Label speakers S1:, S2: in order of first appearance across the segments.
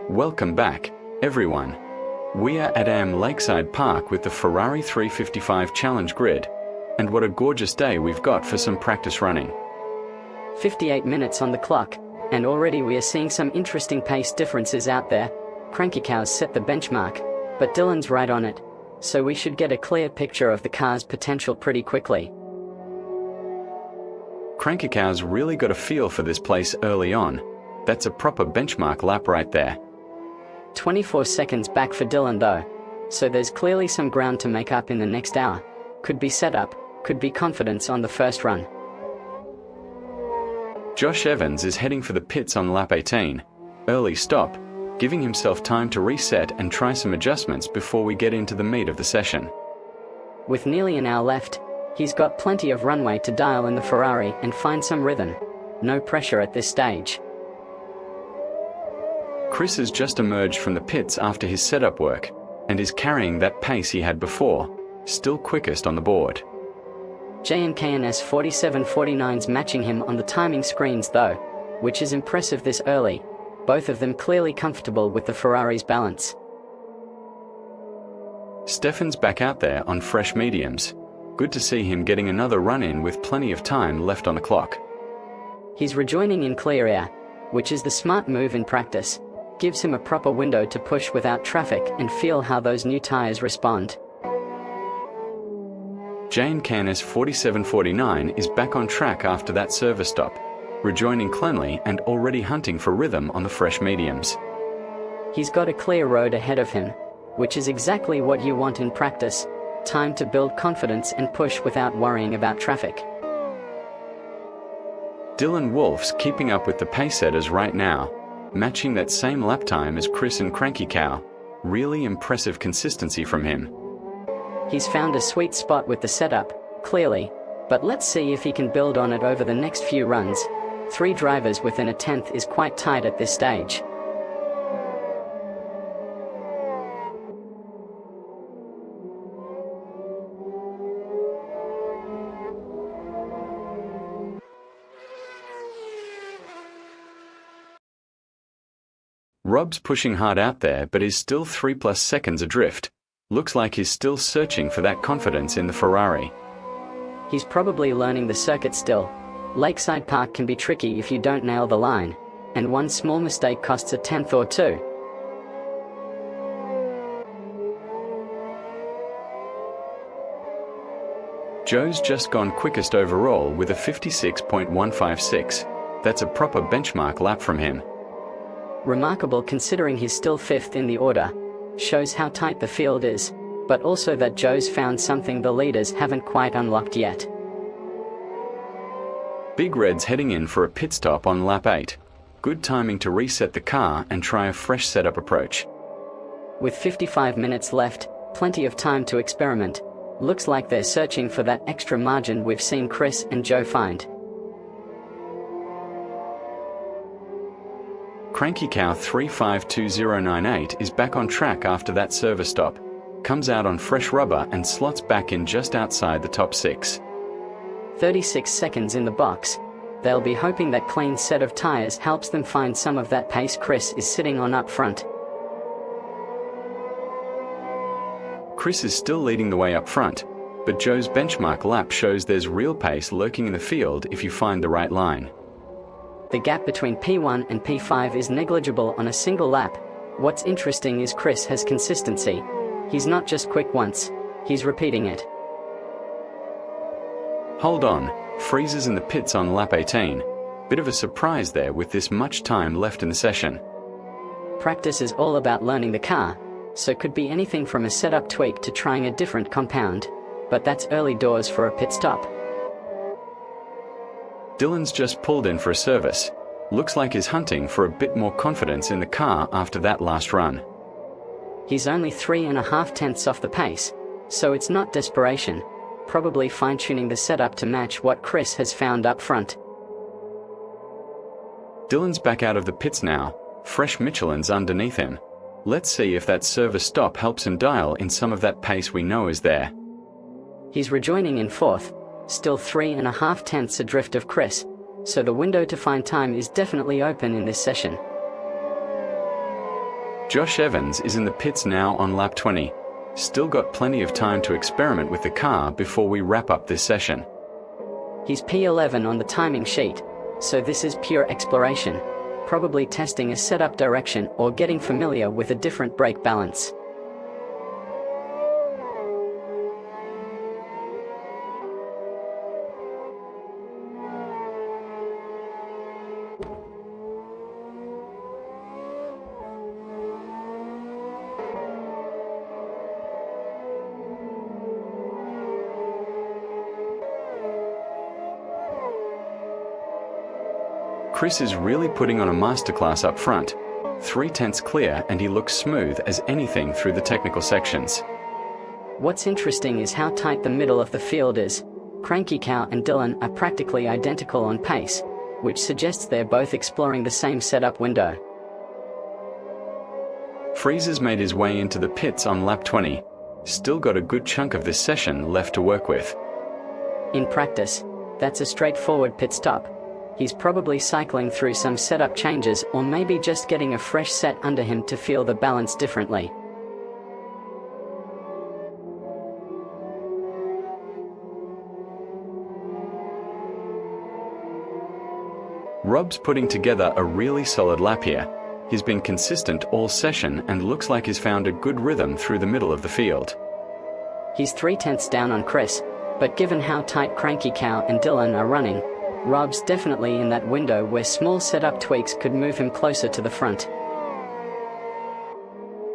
S1: Welcome back, everyone. We are at Lakeside Park with the Ferrari 355 Challenge Grid, and what a gorgeous day we've got for some practice running.
S2: 58 minutes on the clock, and already we are seeing some interesting pace differences out there. Cranky Cows set the benchmark, but Dylan's right on it, so we should get a clear picture of the car's potential pretty quickly.
S1: Cranky Cows really got a feel for this place early on. That's a proper benchmark lap right there.
S2: 24 seconds back for Dylan though, so there's clearly some ground to make up in the next hour. Could be setup, could be confidence on the first run.
S1: Josh Evans is heading for the pits on lap 18. Early stop, giving himself time to reset and try some adjustments before we get into the meat of the session.
S2: With nearly an hour left, he's got plenty of runway to dial in the Ferrari and find some rhythm. No pressure at this stage.
S1: Chris has just emerged from the pits after his setup work, and is carrying that pace he had before, still quickest on the board.
S2: JNKNS 4749's matching him on the timing screens though, which is impressive this early, both of them clearly comfortable with the Ferrari's balance.
S1: Stefan's back out there on fresh mediums. Good to see him getting another run in with plenty of time left on the clock.
S2: He's rejoining in clear air, which is the smart move in practice. Gives him a proper window to push without traffic and feel how those new tires respond.
S1: JNKNS 4749 is back on track after that service stop, rejoining cleanly and already hunting for rhythm on the fresh mediums.
S2: He's got a clear road ahead of him, which is exactly what you want in practice. Time to build confidence and push without worrying about traffic.
S1: Dylan Wolf's keeping up with the pace setters right now, matching that same lap time as Chris and Cranky Cow. Really impressive consistency from him.
S2: He's found a sweet spot with the setup, clearly, but let's see if he can build on it over the next few runs. 3 drivers within a tenth is quite tight at this stage.
S1: Rob's pushing hard out there but is still 3+ seconds adrift. Looks like he's still searching for that confidence in the Ferrari.
S2: He's probably learning the circuit still. Lakeside Park can be tricky if you don't nail the line, and one small mistake costs a tenth or two.
S1: Joe's just gone quickest overall with a 56.156. That's a proper benchmark lap from him.
S2: Remarkable considering he's still 5th in the order. Shows how tight the field is, but also that Joe's found something the leaders haven't quite unlocked yet.
S1: Big Red's heading in for a pit stop on lap 8. Good timing to reset the car and try a fresh setup approach.
S2: With 55 minutes left, plenty of time to experiment. Looks like they're searching for that extra margin we've seen Chris and Joe find.
S1: Cranky Cow 352098 is back on track after that service stop. Comes out on fresh rubber and slots back in just outside the top 6.
S2: 36 seconds in the box. They'll be hoping that clean set of tires helps them find some of that pace Chris is sitting on up front.
S1: Chris is still leading the way up front, but Joe's benchmark lap shows there's real pace lurking in the field if you find the right line.
S2: The gap between P1 and P5 is negligible on a single lap. What's interesting is Chris has consistency. He's not just quick once, he's repeating it.
S1: Hold on, freezes in the pits on lap 18. Bit of a surprise there with this much time left in the session.
S2: Practice is all about learning the car, so could be anything from a setup tweak to trying a different compound. But that's early doors for a pit stop.
S1: Dylan's just pulled in for a service. Looks like he's hunting for a bit more confidence in the car after that last run.
S2: He's only 3.5 tenths off the pace, so it's not desperation. Probably fine-tuning the setup to match what Chris has found up front.
S1: Dylan's back out of the pits now. Fresh Michelin's underneath him. Let's see if that service stop helps him dial in some of that pace we know is there.
S2: He's rejoining in 4th. Still 3.5 tenths adrift of Chris, so the window to find time is definitely open in this session.
S1: Josh Evans is in the pits now on lap 20. Still got plenty of time to experiment with the car before we wrap up this session.
S2: He's P11 on the timing sheet, so this is pure exploration, probably testing a setup direction or getting familiar with a different brake balance.
S1: Chris is really putting on a masterclass up front. 3/10 clear and he looks smooth as anything through the technical sections.
S2: What's interesting is how tight the middle of the field is. Cranky Cow and Dylan are practically identical on pace, which suggests they're both exploring the same setup window.
S1: Freezer's made his way into the pits on lap 20. Still got a good chunk of this session left to work with.
S2: In practice, that's a straightforward pit stop. He's probably cycling through some setup changes or maybe just getting a fresh set under him to feel the balance differently.
S1: Rob's putting together a really solid lap here. He's been consistent all session and looks like he's found a good rhythm through the middle of the field.
S2: He's 3/10 down on Chris, but given how tight Cranky Cow and Dylan are running, Rob's definitely in that window where small setup tweaks could move him closer to the front.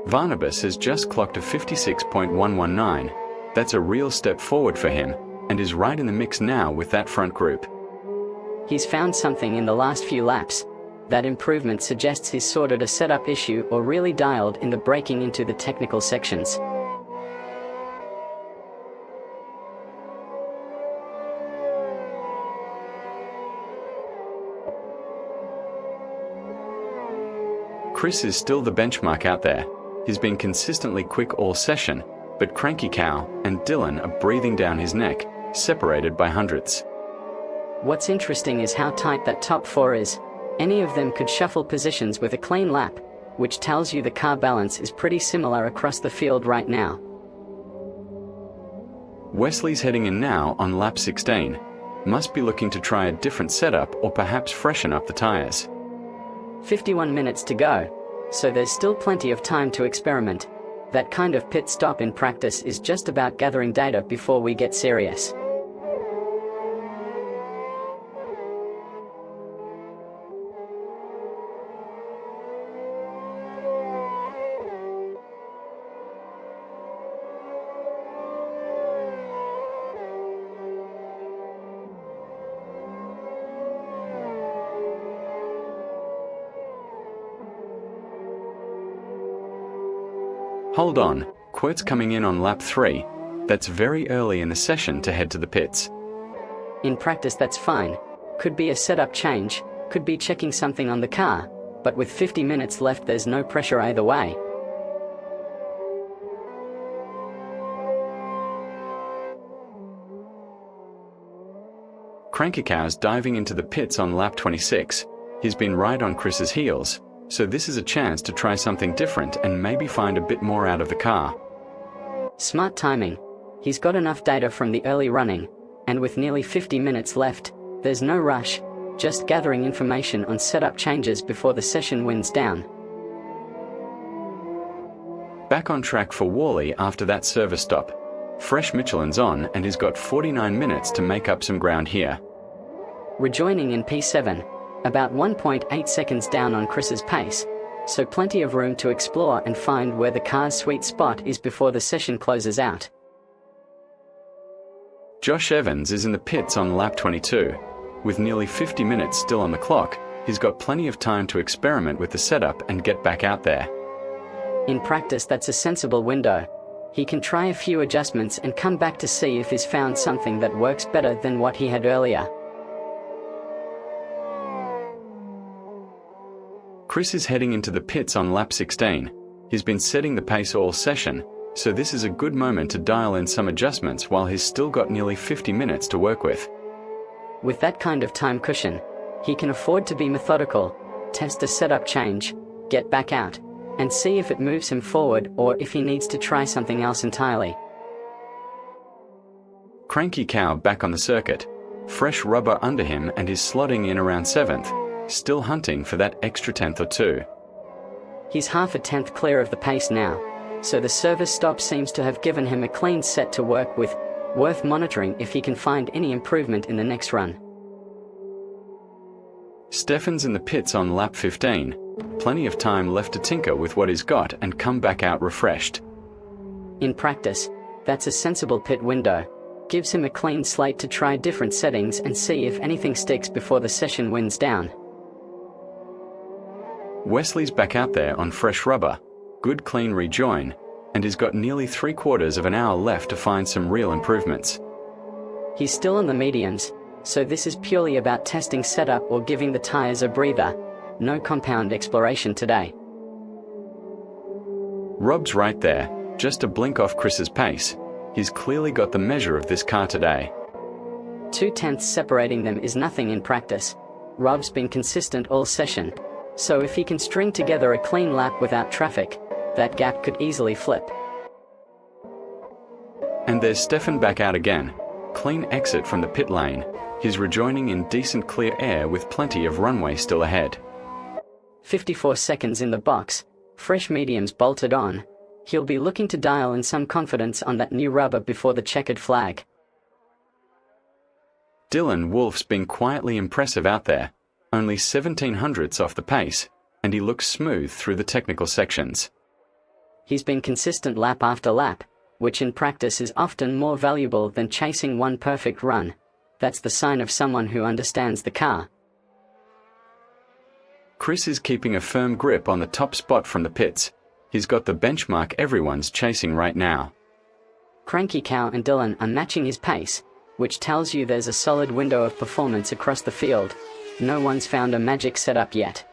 S1: Barnabas has just clocked a 56.119. That's a real step forward for him, and is right in the mix now with that front group.
S2: He's found something in the last few laps. That improvement suggests he's sorted a setup issue or really dialed in the braking into the technical sections.
S1: Chris is still the benchmark out there. He's been consistently quick all session, but Cranky Cow and Dylan are breathing down his neck, separated by hundredths.
S2: What's interesting is how tight that top four is. Any of them could shuffle positions with a clean lap, which tells you the car balance is pretty similar across the field right now.
S1: Wesley's heading in now on lap 16. Must be looking to try a different setup or perhaps freshen up the tires.
S2: 51 minutes to go, so there's still plenty of time to experiment. That kind of pit stop in practice is just about gathering data before we get serious.
S1: Hold on, Quirt's coming in on lap 3. That's very early in the session to head to the pits.
S2: In practice that's fine. Could be a setup change, could be checking something on the car, but with 50 minutes left there's no pressure either way.
S1: Cranky Cow's diving into the pits on lap 26. He's been right on Chris's heels, so this is a chance to try something different and maybe find a bit more out of the car.
S2: Smart timing. He's got enough data from the early running, and with nearly 50 minutes left, there's no rush, just gathering information on setup changes before the session winds down.
S1: Back on track for Worley after that service stop. Fresh Michelin's on and he's got 49 minutes to make up some ground here.
S2: Rejoining in P7, about 1.8 seconds down on Chris's pace, so plenty of room to explore and find where the car's sweet spot is before the session closes out.
S1: Josh Evans is in the pits on lap 22. With nearly 50 minutes still on the clock, he's got plenty of time to experiment with the setup and get back out there.
S2: In practice that's a sensible window. He can try a few adjustments and come back to see if he's found something that works better than what he had earlier.
S1: Chris is heading into the pits on lap 16. He's been setting the pace all session, so this is a good moment to dial in some adjustments while he's still got nearly 50 minutes to work with.
S2: With that kind of time cushion, he can afford to be methodical, test a setup change, get back out, and see if it moves him forward or if he needs to try something else entirely.
S1: Cranky Cow back on the circuit, fresh rubber under him and is slotting in around 7th, still hunting for that extra 10th or 2.
S2: He's half a tenth clear of the pace now, so the service stop seems to have given him a clean set to work with, worth monitoring if he can find any improvement in the next run.
S1: Stefan's in the pits on lap 15, plenty of time left to tinker with what he's got and come back out refreshed.
S2: In practice, that's a sensible pit window. Gives him a clean slate to try different settings and see if anything sticks before the session winds down.
S1: Wesley's back out there on fresh rubber, good clean rejoin, and he's got nearly 3/4 of an hour left to find some real improvements.
S2: He's still in the mediums, so this is purely about testing setup or giving the tires a breather. No compound exploration today.
S1: Rob's right there, just a blink off Chris's pace. He's clearly got the measure of this car today.
S2: 2/10 separating them is nothing in practice. Rob's been consistent all session, so if he can string together a clean lap without traffic, that gap could easily flip.
S1: And there's Stefan back out again. Clean exit from the pit lane. He's rejoining in decent clear air with plenty of runway still ahead.
S2: 54 seconds in the box, fresh mediums bolted on. He'll be looking to dial in some confidence on that new rubber before the checkered flag.
S1: Dylan Wolf's been quietly impressive out there, only 1700ths off the pace, and he looks smooth through the technical sections.
S2: He's been consistent lap after lap, which in practice is often more valuable than chasing one perfect run. That's the sign of someone who understands the car.
S1: Chris is keeping a firm grip on the top spot from the pits. He's got the benchmark everyone's chasing right now.
S2: Cranky Cow and Dylan are matching his pace, which tells you there's a solid window of performance across the field. No one's found a magic setup yet.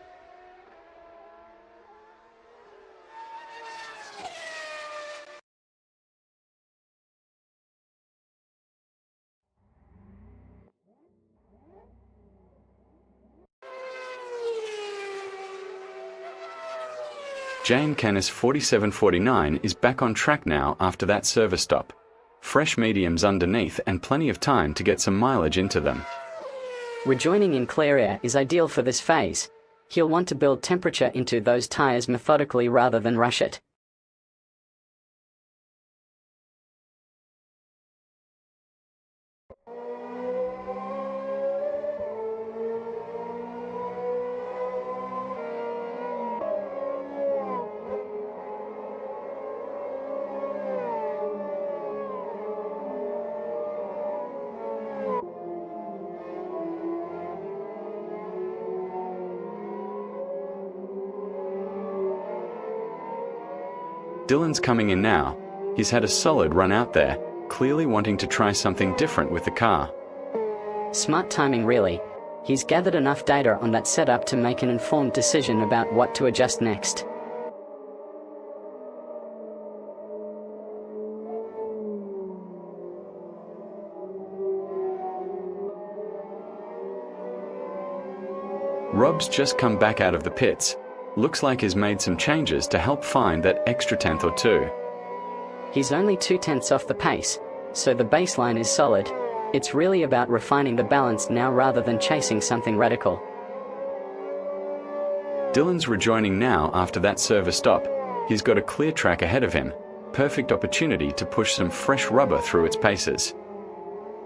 S1: Jane Canis 4749 is back on track now after that service stop. Fresh mediums underneath and plenty of time to get some mileage into them.
S2: Rejoining in clear air is ideal for this phase. He'll want to build temperature into those tires methodically rather than rush it.
S1: Dylan's coming in now. He's had a solid run out there, clearly wanting to try something different with the car.
S2: Smart timing really. He's gathered enough data on that setup to make an informed decision about what to adjust next.
S1: Rob's just come back out of the pits. Looks like he's made some changes to help find that extra 10th or 2.
S2: He's only 2/10 off the pace, so the baseline is solid. It's really about refining the balance now rather than chasing something radical.
S1: Dylan's rejoining now after that service stop. He's got a clear track ahead of him. Perfect opportunity to push some fresh rubber through its paces.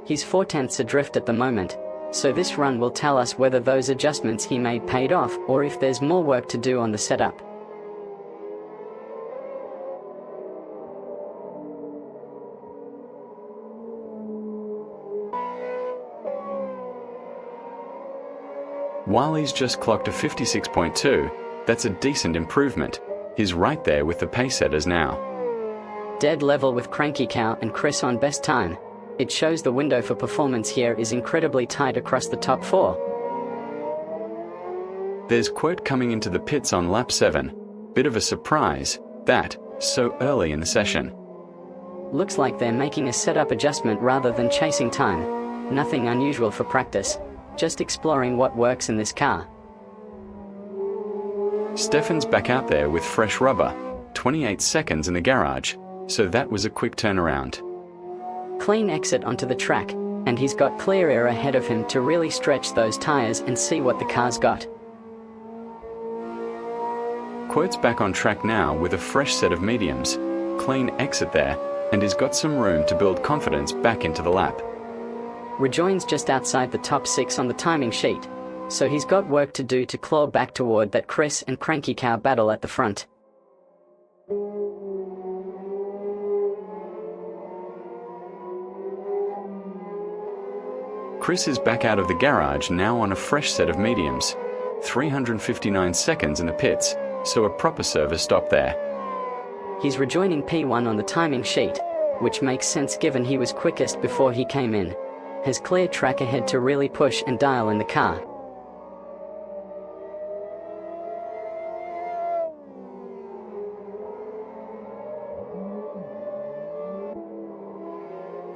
S2: He's 4/10 adrift at the moment, so this run will tell us whether those adjustments he made paid off or if there's more work to do on the setup.
S1: Wiley's just clocked a 56.2, that's a decent improvement. He's right there with the pace setters now.
S2: Dead level with Cranky Cow and Chris on best time. It shows the window for performance here is incredibly tight across the top 4.
S1: There's Quirt coming into the pits on lap 7. Bit of a surprise, that, so early in the session.
S2: Looks like they're making a setup adjustment rather than chasing time. Nothing unusual for practice, just exploring what works in this car.
S1: Stefan's back out there with fresh rubber, 28 seconds in the garage, so that was a quick turnaround.
S2: Clean exit onto the track, and he's got clear air ahead of him to really stretch those tires and see what the car's got.
S1: Quote's back on track now with a fresh set of mediums, clean exit there, and he's got some room to build confidence back into the lap.
S2: Rejoins just outside the top 6 on the timing sheet, so he's got work to do to claw back toward that Chris and Cranky Cow battle at the front.
S1: Chris is back out of the garage now on a fresh set of mediums, 359 seconds in the pits, so a proper service stop there.
S2: He's rejoining P1 on the timing sheet, which makes sense given he was quickest before he came in. Has clear track ahead to really push and dial in the car.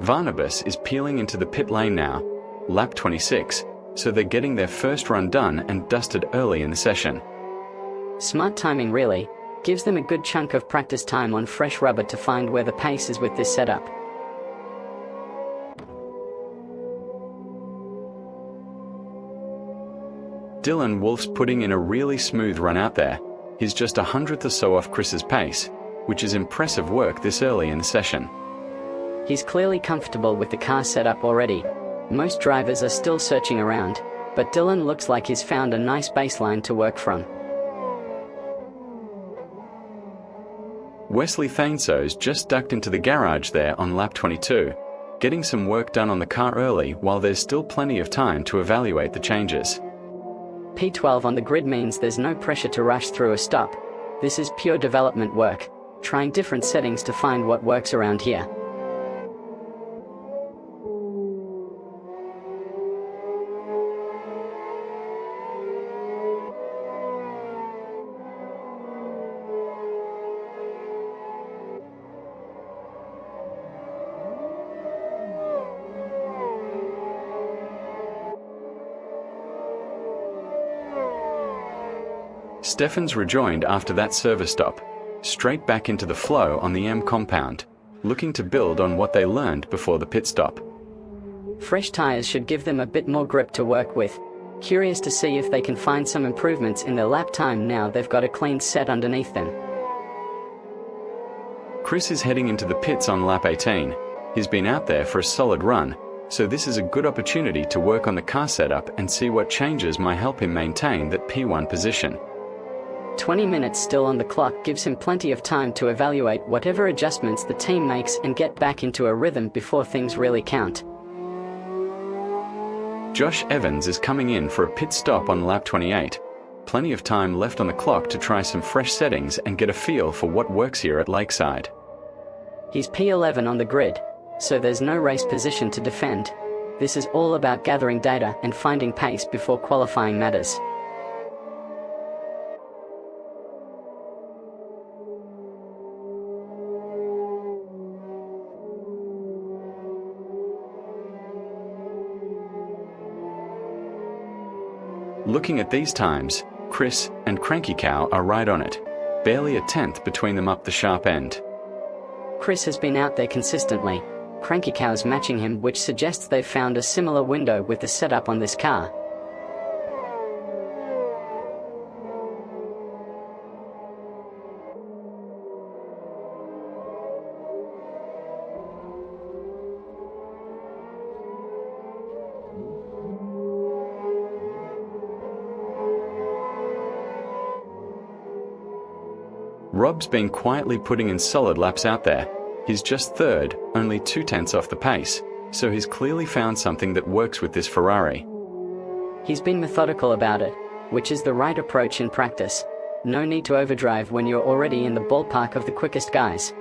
S1: Barnabas is peeling into the pit lane now, lap 26, so they're getting their first run done and dusted early in the session.
S2: Smart timing really, gives them a good chunk of practice time on fresh rubber to find where the pace is with this setup.
S1: Dylan Wolf's putting in a really smooth run out there. He's just 100th or so off Chris's pace, which is impressive work this early in the session.
S2: He's clearly comfortable with the car setup already. Most drivers are still searching around, but Dylan looks like he's found a nice baseline to work from.
S1: Wesley Thainso's just ducked into the garage there on lap 22, getting some work done on the car early while there's still plenty of time to evaluate the changes.
S2: P12 on the grid means there's no pressure to rush through a stop. This is pure development work, trying different settings to find what works around here.
S1: Stefan's rejoined after that service stop, straight back into the flow on the M compound, looking to build on what they learned before the pit stop.
S2: Fresh tires should give them a bit more grip to work with. Curious to see if they can find some improvements in their lap time now they've got a clean set underneath them.
S1: Chris is heading into the pits on lap 18. He's been out there for a solid run, so this is a good opportunity to work on the car setup and see what changes might help him maintain that P1 position.
S2: 20 minutes still on the clock gives him plenty of time to evaluate whatever adjustments the team makes and get back into a rhythm before things really count.
S1: Josh Evans is coming in for a pit stop on lap 28. Plenty of time left on the clock to try some fresh settings and get a feel for what works here at Lakeside.
S2: He's P11 on the grid, so there's no race position to defend. This is all about gathering data and finding pace before qualifying matters.
S1: Looking at these times, Chris and Cranky Cow are right on it. Barely a tenth between them up the sharp end.
S2: Chris has been out there consistently. Cranky Cow's matching him, which suggests they've found a similar window with the setup on this car.
S1: Rob's been quietly putting in solid laps out there. He's just third, only 2/10 off the pace, so he's clearly found something that works with this Ferrari.
S2: He's been methodical about it, which is the right approach in practice. No need to overdrive when you're already in the ballpark of the quickest guys.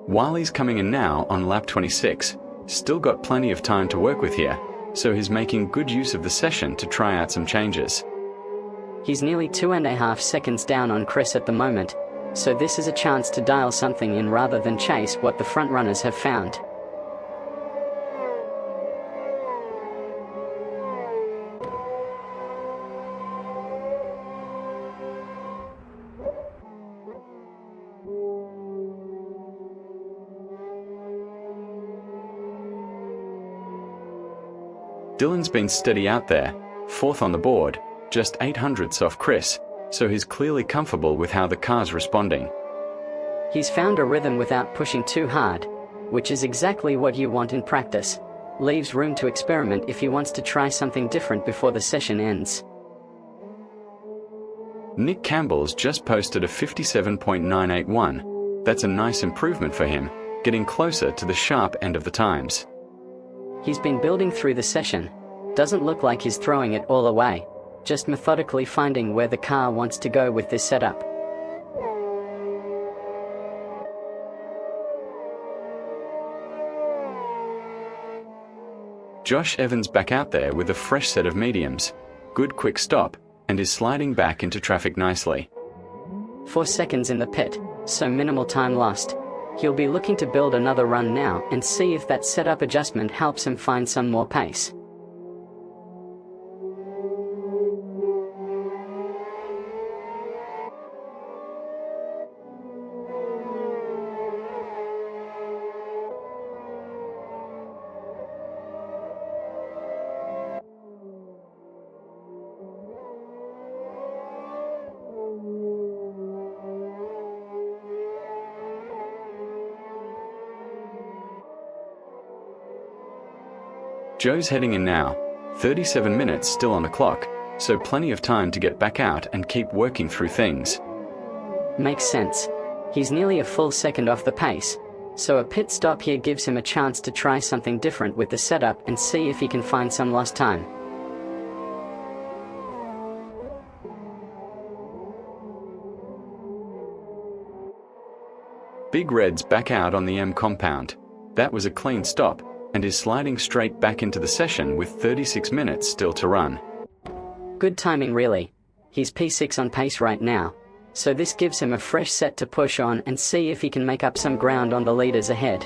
S1: Wiley's coming in now on lap 26. Still got plenty of time to work with here, so he's making good use of the session to try out some changes.
S2: He's nearly 2.5 seconds down on Chris at the moment, so this is a chance to dial something in rather than chase what the front runners have found.
S1: Dylan's been steady out there, 4th on the board, just 800ths off Chris, so he's clearly comfortable with how the car's responding.
S2: He's found a rhythm without pushing too hard, which is exactly what you want in practice. Leaves room to experiment if he wants to try something different before the session ends.
S1: Nick Campbell's just posted a 57.981. That's a nice improvement for him, getting closer to the sharp end of the times.
S2: He's been building through the session. Doesn't look like he's throwing it all away, just methodically finding where the car wants to go with this setup.
S1: Josh Evans back out there with a fresh set of mediums, good quick stop, and is sliding back into traffic nicely.
S2: 4 seconds in the pit, so minimal time lost. He'll be looking to build another run now and see if that setup adjustment helps him find some more pace.
S1: Joe's heading in now, 37 minutes still on the clock, so plenty of time to get back out and keep working through things.
S2: Makes sense. He's nearly a full second off the pace, so a pit stop here gives him a chance to try something different with the setup and see if he can find some lost time.
S1: Big Red's back out on the M compound. That was a clean stop, and is sliding straight back into the session with 36 minutes still to run.
S2: Good timing really. He's P6 on pace right now, so this gives him a fresh set to push on and see if he can make up some ground on the leaders ahead.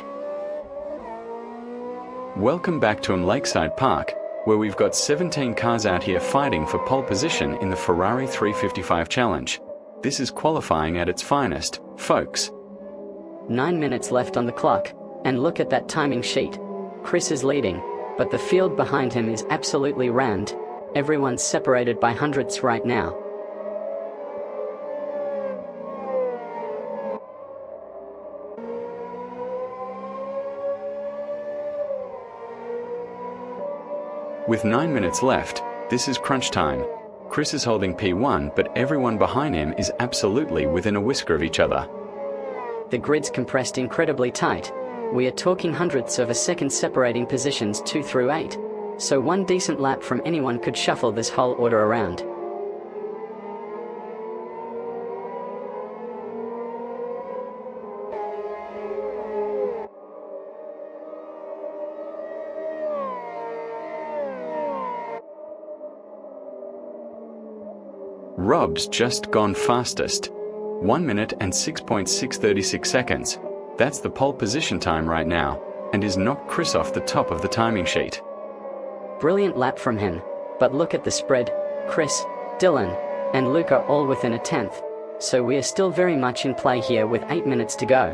S1: Welcome back to Lakeside Park, where we've got 17 cars out here fighting for pole position in the Ferrari 355 Challenge. This is qualifying at its finest, folks.
S2: 9 minutes left on the clock, and look at that timing sheet. Chris is leading, but the field behind him is absolutely rammed. Everyone's separated by hundredths right now.
S1: With 9 minutes left, this is crunch time. Chris is holding P1, but everyone behind him is absolutely within a whisker of each other.
S2: The grid's compressed incredibly tight. We are talking hundredths of a second separating positions 2 through 8, so one decent lap from anyone could shuffle this whole order around.
S1: Rob's just gone fastest. 1 minute and 6.636 seconds. That's the pole position time right now, and is knocked Chris off the top of the timing sheet.
S2: Brilliant lap from him, but look at the spread. Chris, Dylan, and Luke are all within a tenth, so we are still very much in play here with 8 minutes to go.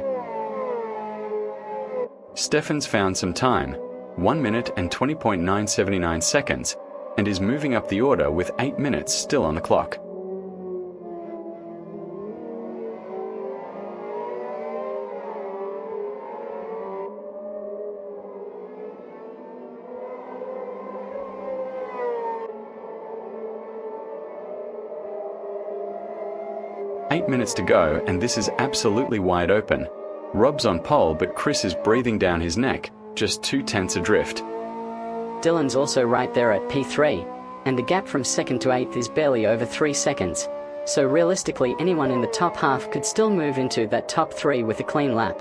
S1: Stefan's found some time, 1 minute and 20.979 seconds, and is moving up the order with 8 minutes still on the clock. Eight minutes to go, and this is absolutely wide open. Rob's on pole, but Chris is breathing down his neck, just 2 tenths adrift.
S2: Dylan's also right there at P3, and the gap from 2nd to 8th is barely over 3 seconds, so realistically anyone in the top half could still move into that top 3 with a clean lap.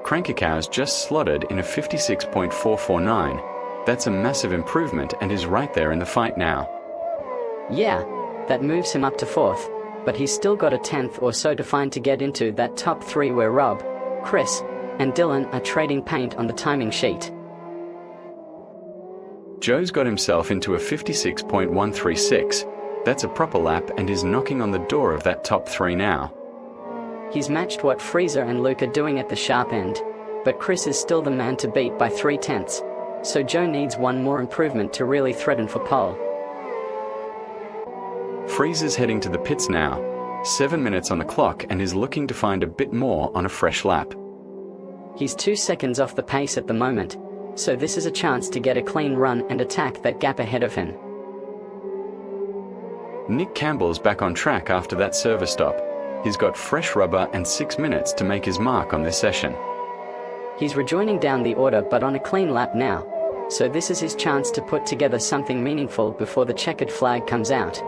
S1: Crankycow's just slotted in a 56.449. That's a massive improvement and is right there in the fight now.
S2: Yeah, that moves him up to 4th, but he's still got a tenth or so to find to get into that top 3 where Rob, Chris, and Dylan are trading paint on the timing sheet.
S1: Joe's got himself into a 56.136. That's a proper lap and is knocking on the door of that top 3 now.
S2: He's matched what Freezer and Luke are doing at the sharp end, but Chris is still the man to beat by 3/10, so Joe needs one more improvement to really threaten for pole.
S1: Freezer's heading to the pits now, 7 minutes on the clock, and is looking to find a bit more on a fresh lap.
S2: He's 2 seconds off the pace at the moment, so this is a chance to get a clean run and attack that gap ahead of him.
S1: Nick Campbell's back on track after that service stop. He's got fresh rubber and 6 minutes to make his mark on this session.
S2: He's rejoining down the order but on a clean lap now, so this is his chance to put together something meaningful before the checkered flag comes out.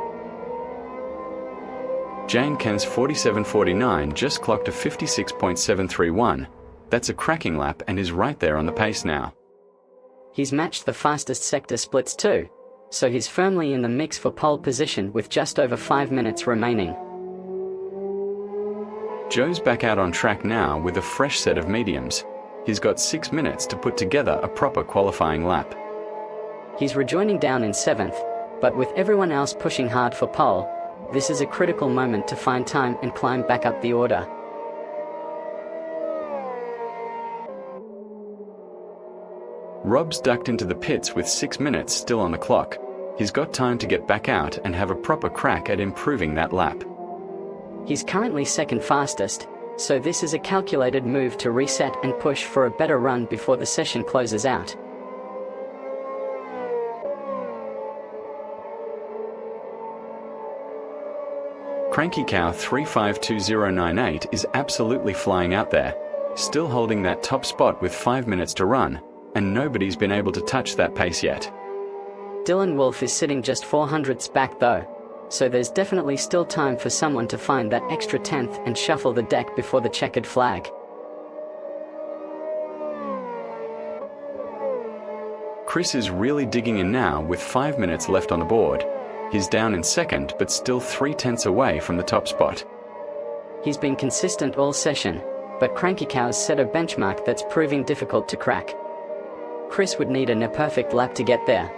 S1: Jane Kenn's 47.49 just clocked a 56.731. That's a cracking lap and is right there on the pace now.
S2: He's matched the fastest sector splits too, so he's firmly in the mix for pole position with just over 5 minutes remaining.
S1: Joe's back out on track now with a fresh set of mediums. He's got 6 minutes to put together a proper qualifying lap.
S2: He's rejoining down in 7th, but with everyone else pushing hard for pole, this is a critical moment to find time and climb back up the order.
S1: Rob's ducked into the pits with 6 minutes still on the clock. He's got time to get back out and have a proper crack at improving that lap.
S2: He's currently second fastest, so this is a calculated move to reset and push for a better run before the session closes out.
S1: Cranky Cow 352098 is absolutely flying out there, still holding that top spot with 5 minutes to run, and nobody's been able to touch that pace yet.
S2: Dylan Wolf is sitting just 400ths back though, so there's definitely still time for someone to find that extra tenth and shuffle the deck before the checkered flag.
S1: Chris is really digging in now with 5 minutes left on the board. He's down in second but still 3/10 away from the top spot.
S2: He's been consistent all session, but Cranky Cow's set a benchmark that's proving difficult to crack. Chris would need a near-perfect lap to get there.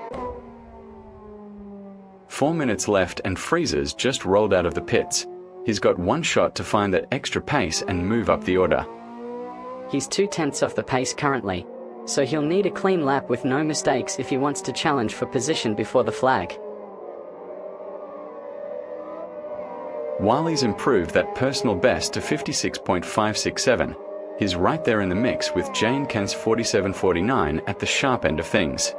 S1: 4 minutes left and Freezer's just rolled out of the pits. He's got one shot to find that extra pace and move up the order.
S2: He's 2/10 off the pace currently, so he'll need a clean lap with no mistakes if he wants to challenge for position before the flag.
S1: Wiley's improved that personal best to 56.567. He's right there in the mix with Jane Kent's 47.49 at the sharp end of things.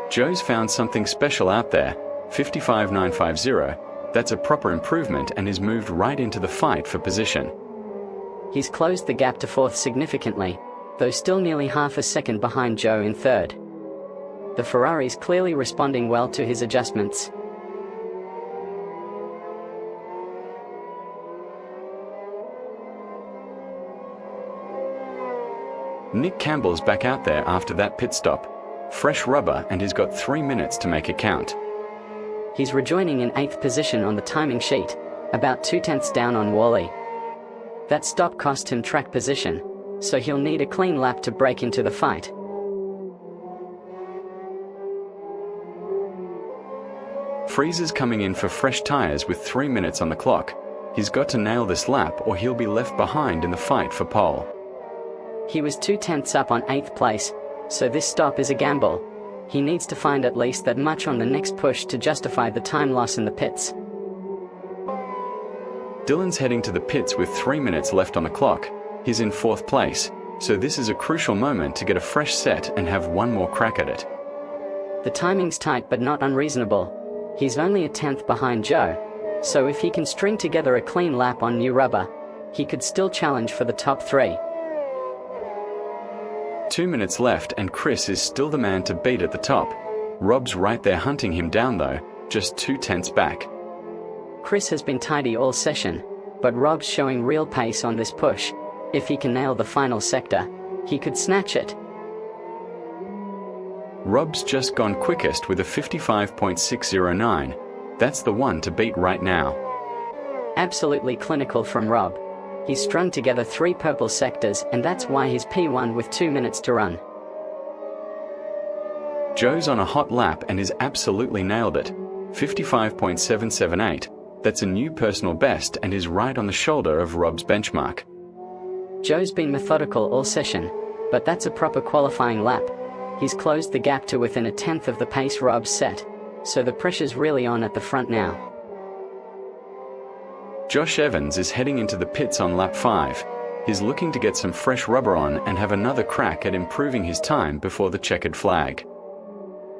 S1: Joe's found something special out there, 55.950. That's a proper improvement and is moved right into the fight for position.
S2: He's closed the gap to fourth significantly, though still nearly half a second behind Joe in third. The Ferrari's clearly responding well to his adjustments.
S1: Nick Campbell's back out there after that pit stop. Fresh rubber and he's got 3 minutes to make it count.
S2: He's rejoining in 8th position on the timing sheet, about 2/10 down on Wally. That stop cost him track position, so he'll need a clean lap to break into the fight.
S1: Freezer's coming in for fresh tyres with 3 minutes on the clock. He's got to nail this lap or he'll be left behind in the fight for pole.
S2: He was 2/10 up on 8th place, so this stop is a gamble. He needs to find at least that much on the next push to justify the time loss in the pits.
S1: Dylan's heading to the pits with 3 minutes left on the clock. He's in 4th place, so this is a crucial moment to get a fresh set and have one more crack at it.
S2: The timing's tight but not unreasonable. He's only a 10th behind Joe, so if he can string together a clean lap on new rubber, he could still challenge for the top 3.
S1: 2 minutes left and Chris is still the man to beat at the top. Rob's right there hunting him down though, just 2/10 back.
S2: Chris has been tidy all session, but Rob's showing real pace on this push. If he can nail the final sector, he could snatch it.
S1: Rob's just gone quickest with a 55.609. That's the one to beat right now.
S2: Absolutely clinical from Rob. He's strung together 3 purple sectors, and that's why he's P1 with 2 minutes to run.
S1: Joe's on a hot lap and is absolutely nailed it. 55.778. That's a new personal best and is right on the shoulder of Rob's benchmark.
S2: Joe's been methodical all session, but that's a proper qualifying lap. He's closed the gap to within a tenth of the pace Rob set, so the pressure's really on at the front now.
S1: Josh Evans is heading into the pits on lap 5. He's looking to get some fresh rubber on and have another crack at improving his time before the checkered flag.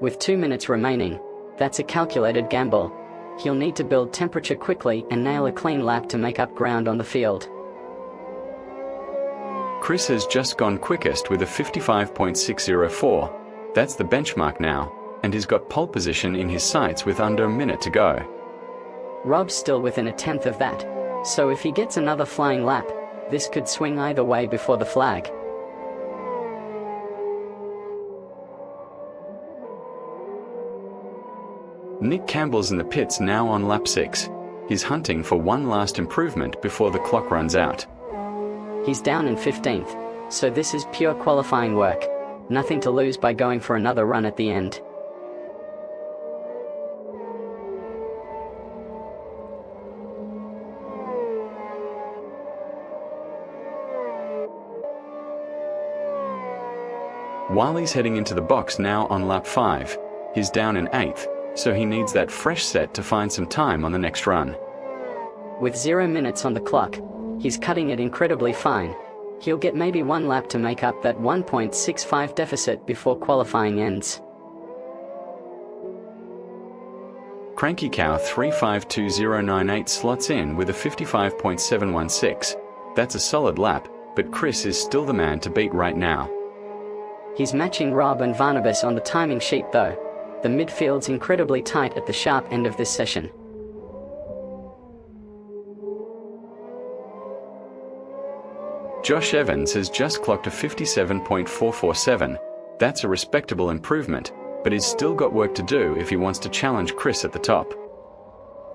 S2: With 2 minutes remaining, that's a calculated gamble. He'll need to build temperature quickly and nail a clean lap to make up ground on the field.
S1: Chris has just gone quickest with a 55.604. That's the benchmark now, and he's got pole position in his sights with under a minute to go.
S2: Rob's still within a tenth of that, so if he gets another flying lap, this could swing either way before the flag.
S1: Nick Campbell's in the pits now on lap 6. He's hunting for one last improvement before the clock runs out.
S2: He's down in 15th, so this is pure qualifying work. Nothing to lose by going for another run at the end.
S1: While he's heading into the box now on lap 5, he's down in 8th, so he needs that fresh set to find some time on the next run.
S2: With 0 minutes on the clock, he's cutting it incredibly fine. He'll get maybe 1 lap to make up that 1.65 deficit before qualifying ends.
S1: Cranky Cow 352098 slots in with a 55.716. That's a solid lap, but Chris is still the man to beat right now.
S2: He's matching Rob and Barnabas on the timing sheet though. The midfield's incredibly tight at the sharp end of this session.
S1: Josh Evans has just clocked a 57.447. That's a respectable improvement, but he's still got work to do if he wants to challenge Chris at the top.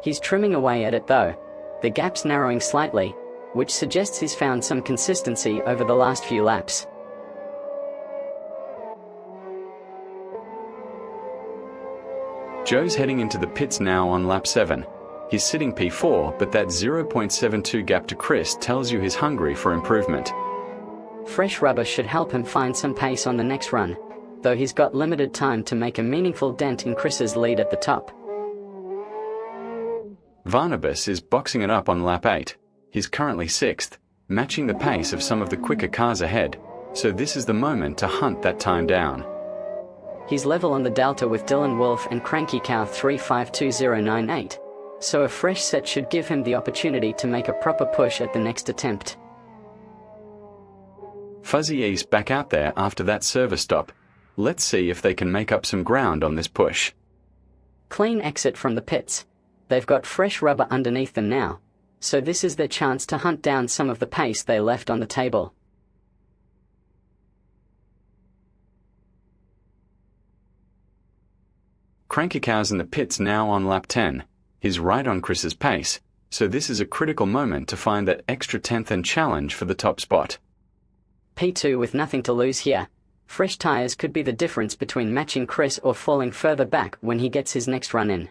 S2: He's trimming away at it though. The gap's narrowing slightly, which suggests he's found some consistency over the last few laps.
S1: Joe's heading into the pits now on lap 7. He's sitting P4, but that 0.72 gap to Chris tells you he's hungry for improvement.
S2: Fresh rubber should help him find some pace on the next run, though he's got limited time to make a meaningful dent in Chris's lead at the top.
S1: Barnabas is boxing it up on lap 8. He's currently 6th, matching the pace of some of the quicker cars ahead, so this is the moment to hunt that time down.
S2: He's level on the delta with Dylan Wolf and Cranky Cow 352098, so a fresh set should give him the opportunity to make a proper push at the next attempt.
S1: Fuzzy East back out there after that service stop. Let's see if they can make up some ground on this push.
S2: Clean exit from the pits. They've got fresh rubber underneath them now, so this is their chance to hunt down some of the pace they left on the table.
S1: Cranky Cow's in the pits now on lap 10. He's right on Chris's pace, so this is a critical moment to find that extra tenth and challenge for the top spot.
S2: P2 with nothing to lose here. Fresh tyres could be the difference between matching Chris or falling further back when he gets his next run in.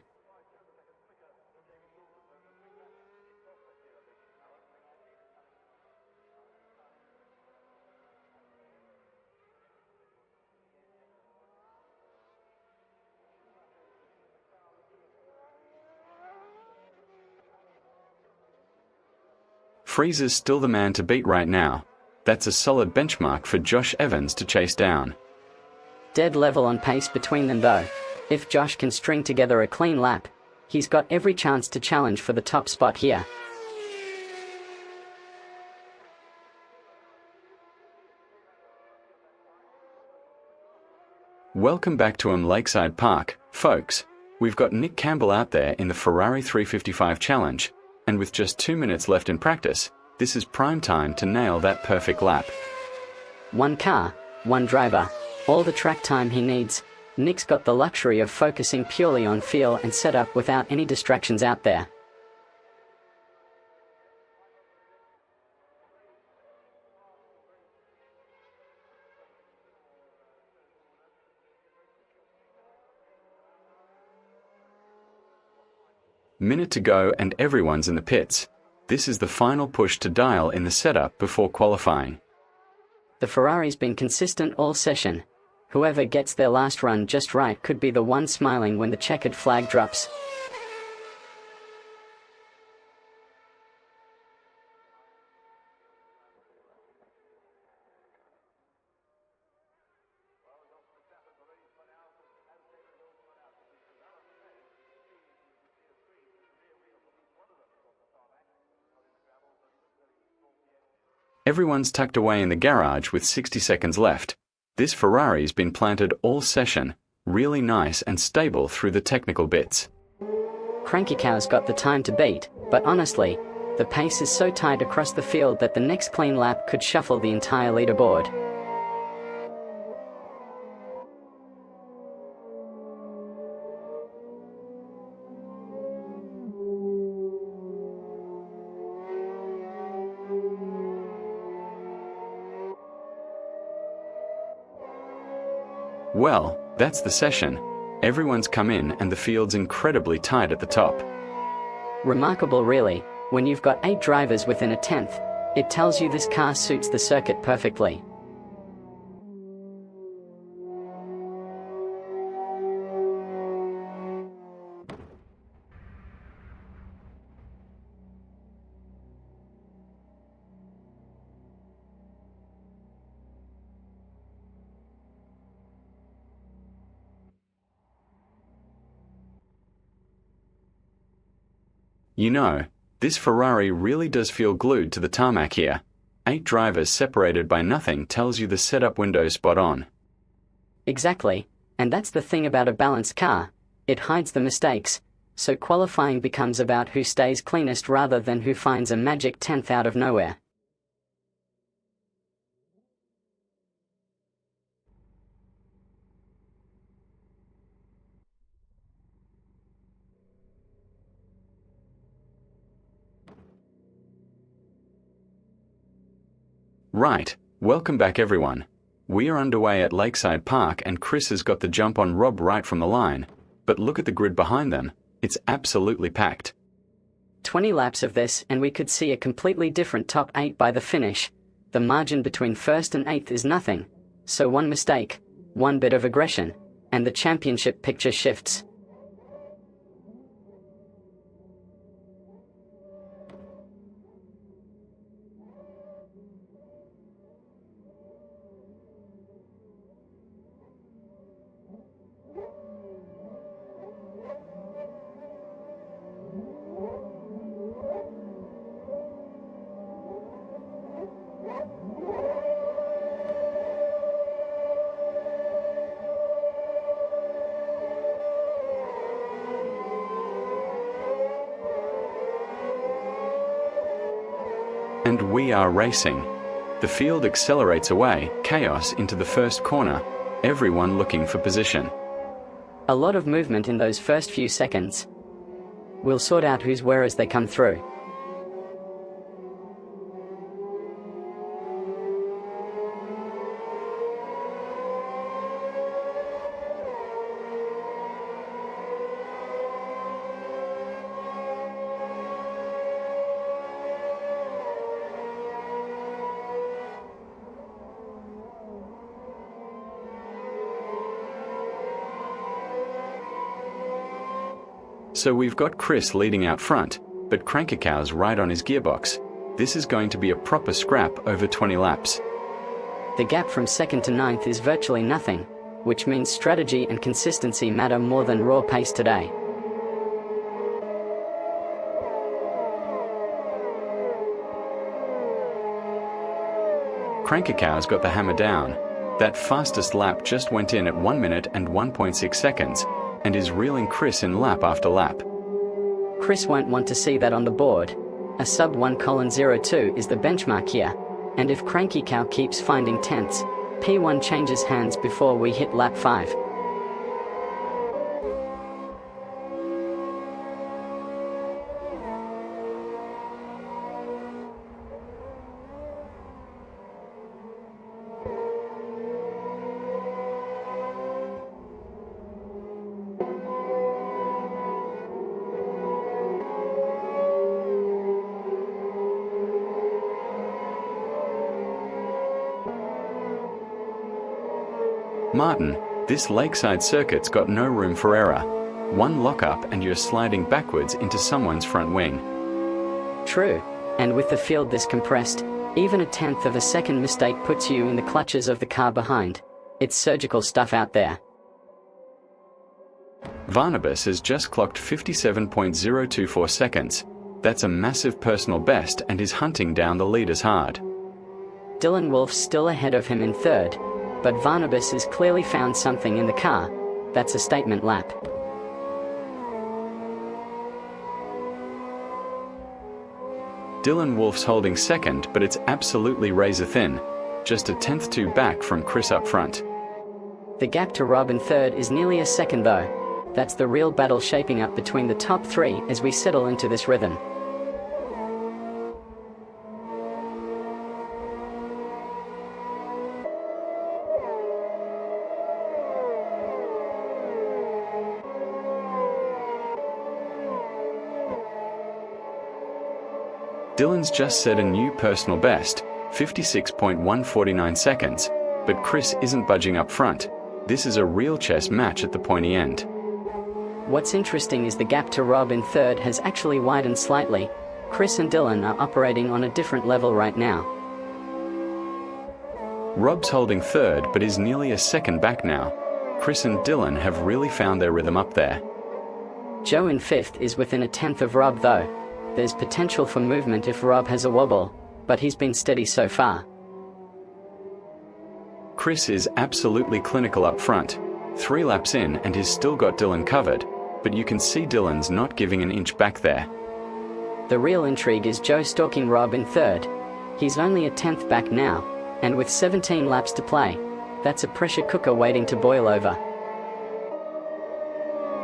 S1: Freezer's still the man to beat right now. That's a solid benchmark for Josh Evans to chase down.
S2: Dead level on pace between them though. If Josh can string together a clean lap, he's got every chance to challenge for the top spot here.
S1: Welcome back to Lakeside Park, folks. We've got Nick Campbell out there in the Ferrari 355 Challenge, and with just 2 minutes left in practice, this is prime time to nail that perfect lap.
S2: One car, one driver, all the track time he needs, Nick's got the luxury of focusing purely on feel and setup without any distractions out there.
S1: Minute to go and everyone's in the pits. This is the final push to dial in the setup before qualifying.
S2: The Ferrari's been consistent all session. Whoever gets their last run just right could be the one smiling when the checkered flag drops.
S1: Everyone's tucked away in the garage with 60 seconds left. This Ferrari's been planted all session, really nice and stable through the technical bits.
S2: Cranky Cow's got the time to beat, but honestly, the pace is so tight across the field that the next clean lap could shuffle the entire leaderboard.
S1: Well, that's the session. Everyone's come in and the field's incredibly tight at the top.
S2: Remarkable really, when you've got 8 drivers within a tenth, it tells you this car suits the circuit perfectly.
S1: You know, this Ferrari really does feel glued to the tarmac here. 8 drivers separated by nothing tells you the setup window's spot on.
S2: Exactly, and that's the thing about a balanced car. It hides the mistakes, so qualifying becomes about who stays cleanest rather than who finds a magic 10th out of nowhere.
S1: Right, welcome back everyone. We are underway at Lakeside Park and Chris has got the jump on Rob right from the line, but look at the grid behind them, it's absolutely packed.
S2: 20 laps of this and we could see a completely different top 8 by the finish. The margin between 1st and 8th is nothing, so one mistake, one bit of aggression, and the championship picture shifts.
S1: And we are racing. The field accelerates away, chaos into the first corner, everyone looking for position.
S2: A lot of movement in those first few seconds. We'll sort out who's where as they come through.
S1: So we've got Chris leading out front, but Cranky Cow's right on his gearbox. This is going to be a proper scrap over 20 laps.
S2: The gap from 2nd to 9th is virtually nothing, which means strategy and consistency matter more than raw pace today.
S1: Cranky Cow's got the hammer down. That fastest lap just went in at 1 minute and 1.6 seconds, and is reeling Chris in lap after lap.
S2: Chris won't want to see that on the board. A sub 1:02 is the benchmark here, and if Cranky Cow keeps finding tenths, P1 changes hands before we hit lap 5.
S1: Martin, this Lakeside circuit's got no room for error. One lock-up and you're sliding backwards into someone's front wing.
S2: True, and with the field this compressed, even a tenth of a second mistake puts you in the clutches of the car behind. It's surgical stuff out there.
S1: Barnabas has just clocked 57.024 seconds. That's a massive personal best and is hunting down the leaders hard.
S2: Dylan Wolf's still ahead of him in third, but Barnabas has clearly found something in the car. That's a statement lap.
S1: Dylan Wolf's holding second, but it's absolutely razor thin. Just a tenth too back from Chris up front.
S2: The gap to Rob in third is nearly a second though. That's the real battle shaping up between the top three as we settle into this rhythm.
S1: Dylan's just set a new personal best, 56.149 seconds, but Chris isn't budging up front. This is a real chess match at the pointy end.
S2: What's interesting is the gap to Rob in third has actually widened slightly. Chris and Dylan are operating on a different level right now.
S1: Rob's holding third but is nearly a second back now. Chris and Dylan have really found their rhythm up there.
S2: Joe in fifth is within a tenth of Rob though. There's potential for movement if Rob has a wobble, but he's been steady so far.
S1: Chris is absolutely clinical up front. 3 laps in and he's still got Dylan covered, but you can see Dylan's not giving an inch back there.
S2: The real intrigue is Joe stalking Rob in third. He's only a tenth back now, and with 17 laps to play, that's a pressure cooker waiting to boil over.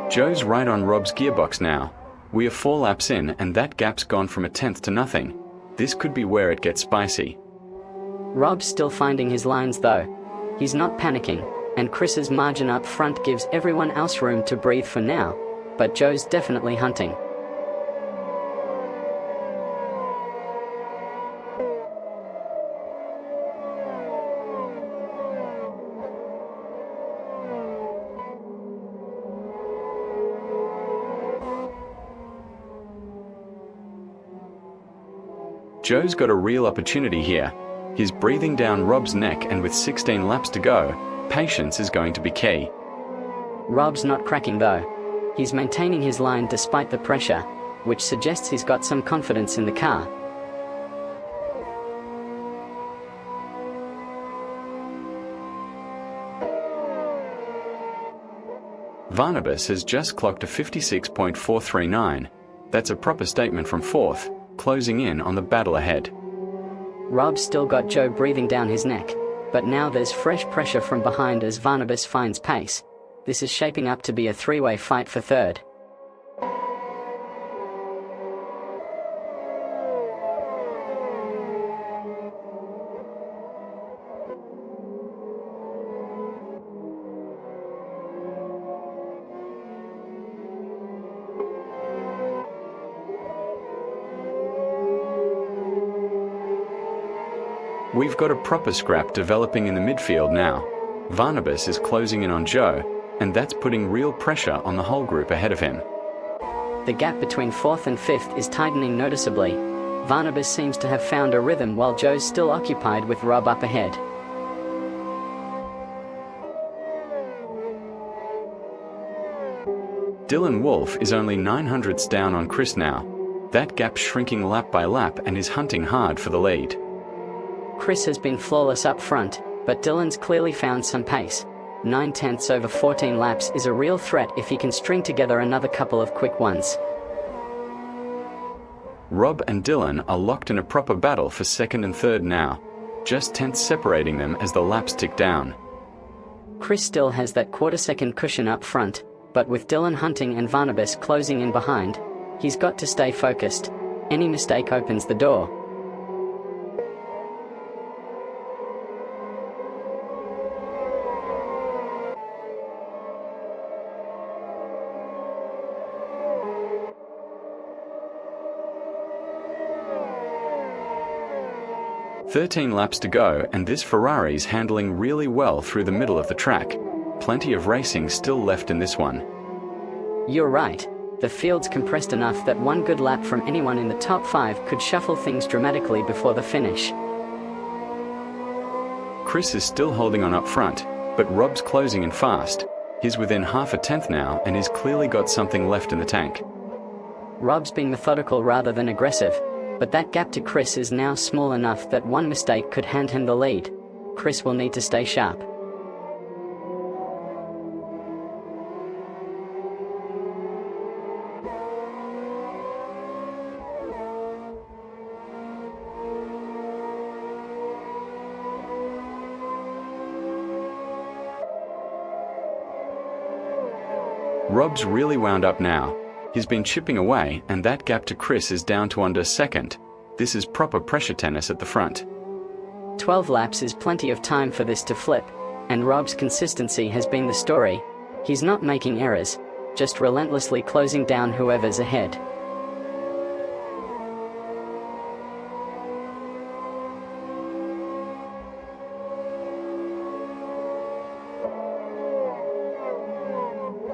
S1: Joe's right on Rob's gearbox now. We are 4 laps in and that gap's gone from a tenth to nothing. This could be where it gets spicy.
S2: Rob's still finding his lines though. He's not panicking, and Chris's margin up front gives everyone else room to breathe for now, but Joe's definitely hunting.
S1: Joe's got a real opportunity here. He's breathing down Rob's neck, and with 16 laps to go, patience is going to be key.
S2: Rob's not cracking though. He's maintaining his line despite the pressure, which suggests he's got some confidence in the car.
S1: Barnabas has just clocked a 56.439. That's a proper statement from fourth, closing in on the battle ahead.
S2: Rob's still got Joe breathing down his neck, but now there's fresh pressure from behind as Barnabas finds pace. This is shaping up to be a three-way fight for third.
S1: We've got a proper scrap developing in the midfield now. Barnabas is closing in on Joe, and that's putting real pressure on the whole group ahead of him.
S2: The gap between fourth and fifth is tightening noticeably. Barnabas seems to have found a rhythm while Joe's still occupied with Rob up ahead.
S1: Dylan Wolf is only 900ths down on Chris now. That gap's shrinking lap by lap and is hunting hard for the lead.
S2: Chris has been flawless up front, but Dylan's clearly found some pace. 9/10 over 14 laps is a real threat if he can string together another couple of quick ones.
S1: Rob and Dylan are locked in a proper battle for second and third now, just tenths separating them as the laps tick down.
S2: Chris still has that quarter-second cushion up front, but with Dylan hunting and Barnabas closing in behind, he's got to stay focused. Any mistake opens the door.
S1: 13 laps to go, and this Ferrari's handling really well through the middle of the track. Plenty of racing still left in this one.
S2: You're right. The field's compressed enough that one good lap from anyone in the top 5 could shuffle things dramatically before the finish.
S1: Chris is still holding on up front, but Rob's closing in fast. He's within half a tenth now and he's clearly got something left in the tank.
S2: Rob's being methodical rather than aggressive, but that gap to Chris is now small enough that one mistake could hand him the lead. Chris will need to stay sharp.
S1: Rob's really wound up now. He's been chipping away and that gap to Chris is down to under second. This is proper pressure tennis at the front.
S2: 12 laps is plenty of time for this to flip, and Rob's consistency has been the story. He's not making errors, just relentlessly closing down whoever's ahead.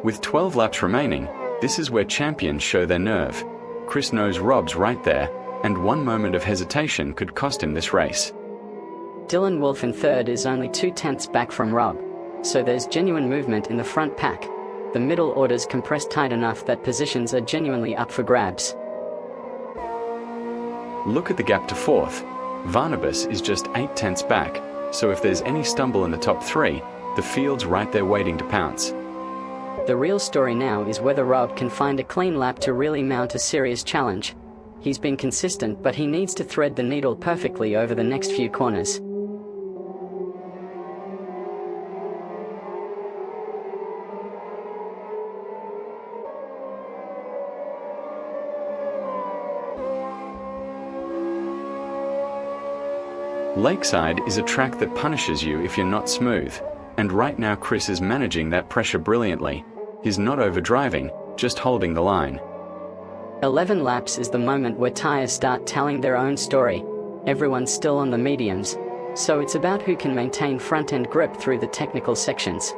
S1: With 12 laps remaining, this is where champions show their nerve. Chris knows Rob's right there, and one moment of hesitation could cost him this race.
S2: Dylan Wolf in third is only 2/10 back from Rob, so there's genuine movement in the front pack. The middle order's compressed tight enough that positions are genuinely up for grabs.
S1: Look at the gap to fourth. Varnabas is just 8/10 back, so if there's any stumble in the top 3, the field's right there waiting to pounce.
S2: The real story now is whether Rob can find a clean lap to really mount a serious challenge. He's been consistent, but he needs to thread the needle perfectly over the next few corners.
S1: Lakeside is a track that punishes you if you're not smooth, and right now Chris is managing that pressure brilliantly. He's not overdriving, just holding the line.
S2: 11 laps is the moment where tyres start telling their own story. Everyone's still on the mediums, so it's about who can maintain front-end grip through the technical sections.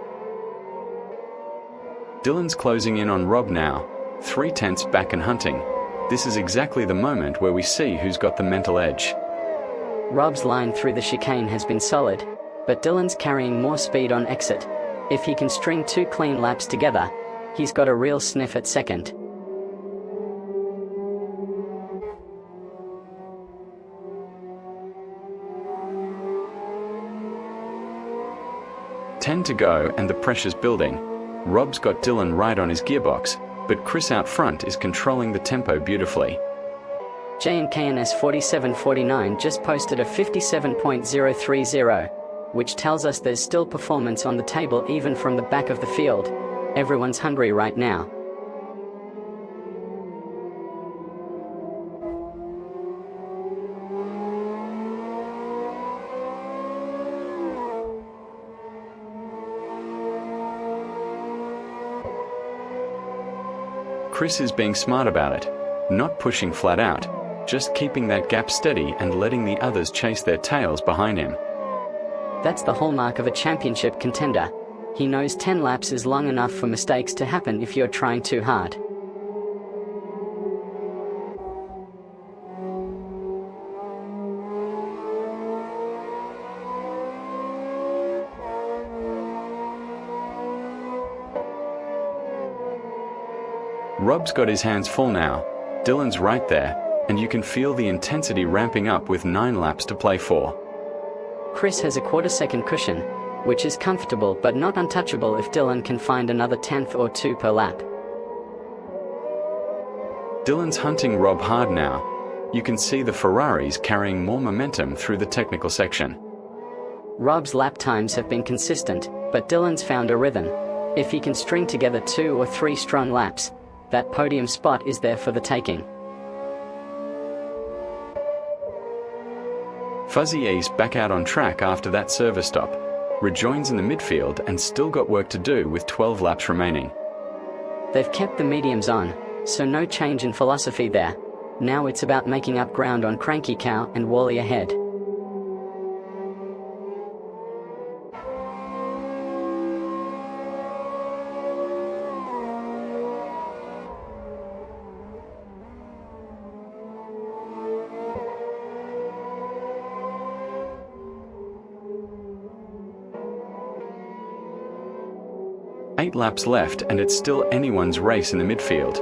S1: Dylan's closing in on Rob now, 3/10 back and hunting. This is exactly the moment where we see who's got the mental edge.
S2: Rob's line through the chicane has been solid, but Dylan's carrying more speed on exit. If he can string 2 clean laps together, he's got a real sniff at second.
S1: Ten to go and the pressure's building. Rob's got Dylan right on his gearbox, but Chris out front is controlling the tempo beautifully.
S2: JNKNS 4749 just posted a 57.030, which tells us there's still performance on the table even from the back of the field. Everyone's hungry right now.
S1: Chris is being smart about it, not pushing flat out, just keeping that gap steady and letting the others chase their tails behind him.
S2: That's the hallmark of a championship contender. He knows 10 laps is long enough for mistakes to happen if you're trying too hard.
S1: Rob's got his hands full now. Dylan's right there, and you can feel the intensity ramping up with 9 laps to play for.
S2: Chris has a quarter-second cushion, which is comfortable but not untouchable if Dylan can find another 10th or 2 per lap.
S1: Dylan's hunting Rob hard now. You can see the Ferraris carrying more momentum through the technical section.
S2: Rob's lap times have been consistent, but Dylan's found a rhythm. If he can string together 2 or 3 strong laps, that podium spot is there for the taking.
S1: Fuzzy East back out on track after that service stop, rejoins in the midfield and still got work to do with 12 laps remaining.
S2: They've kept the mediums on, so no change in philosophy there. Now it's about making up ground on Cranky Cow and Wally ahead.
S1: 8 laps left and it's still anyone's race in the midfield.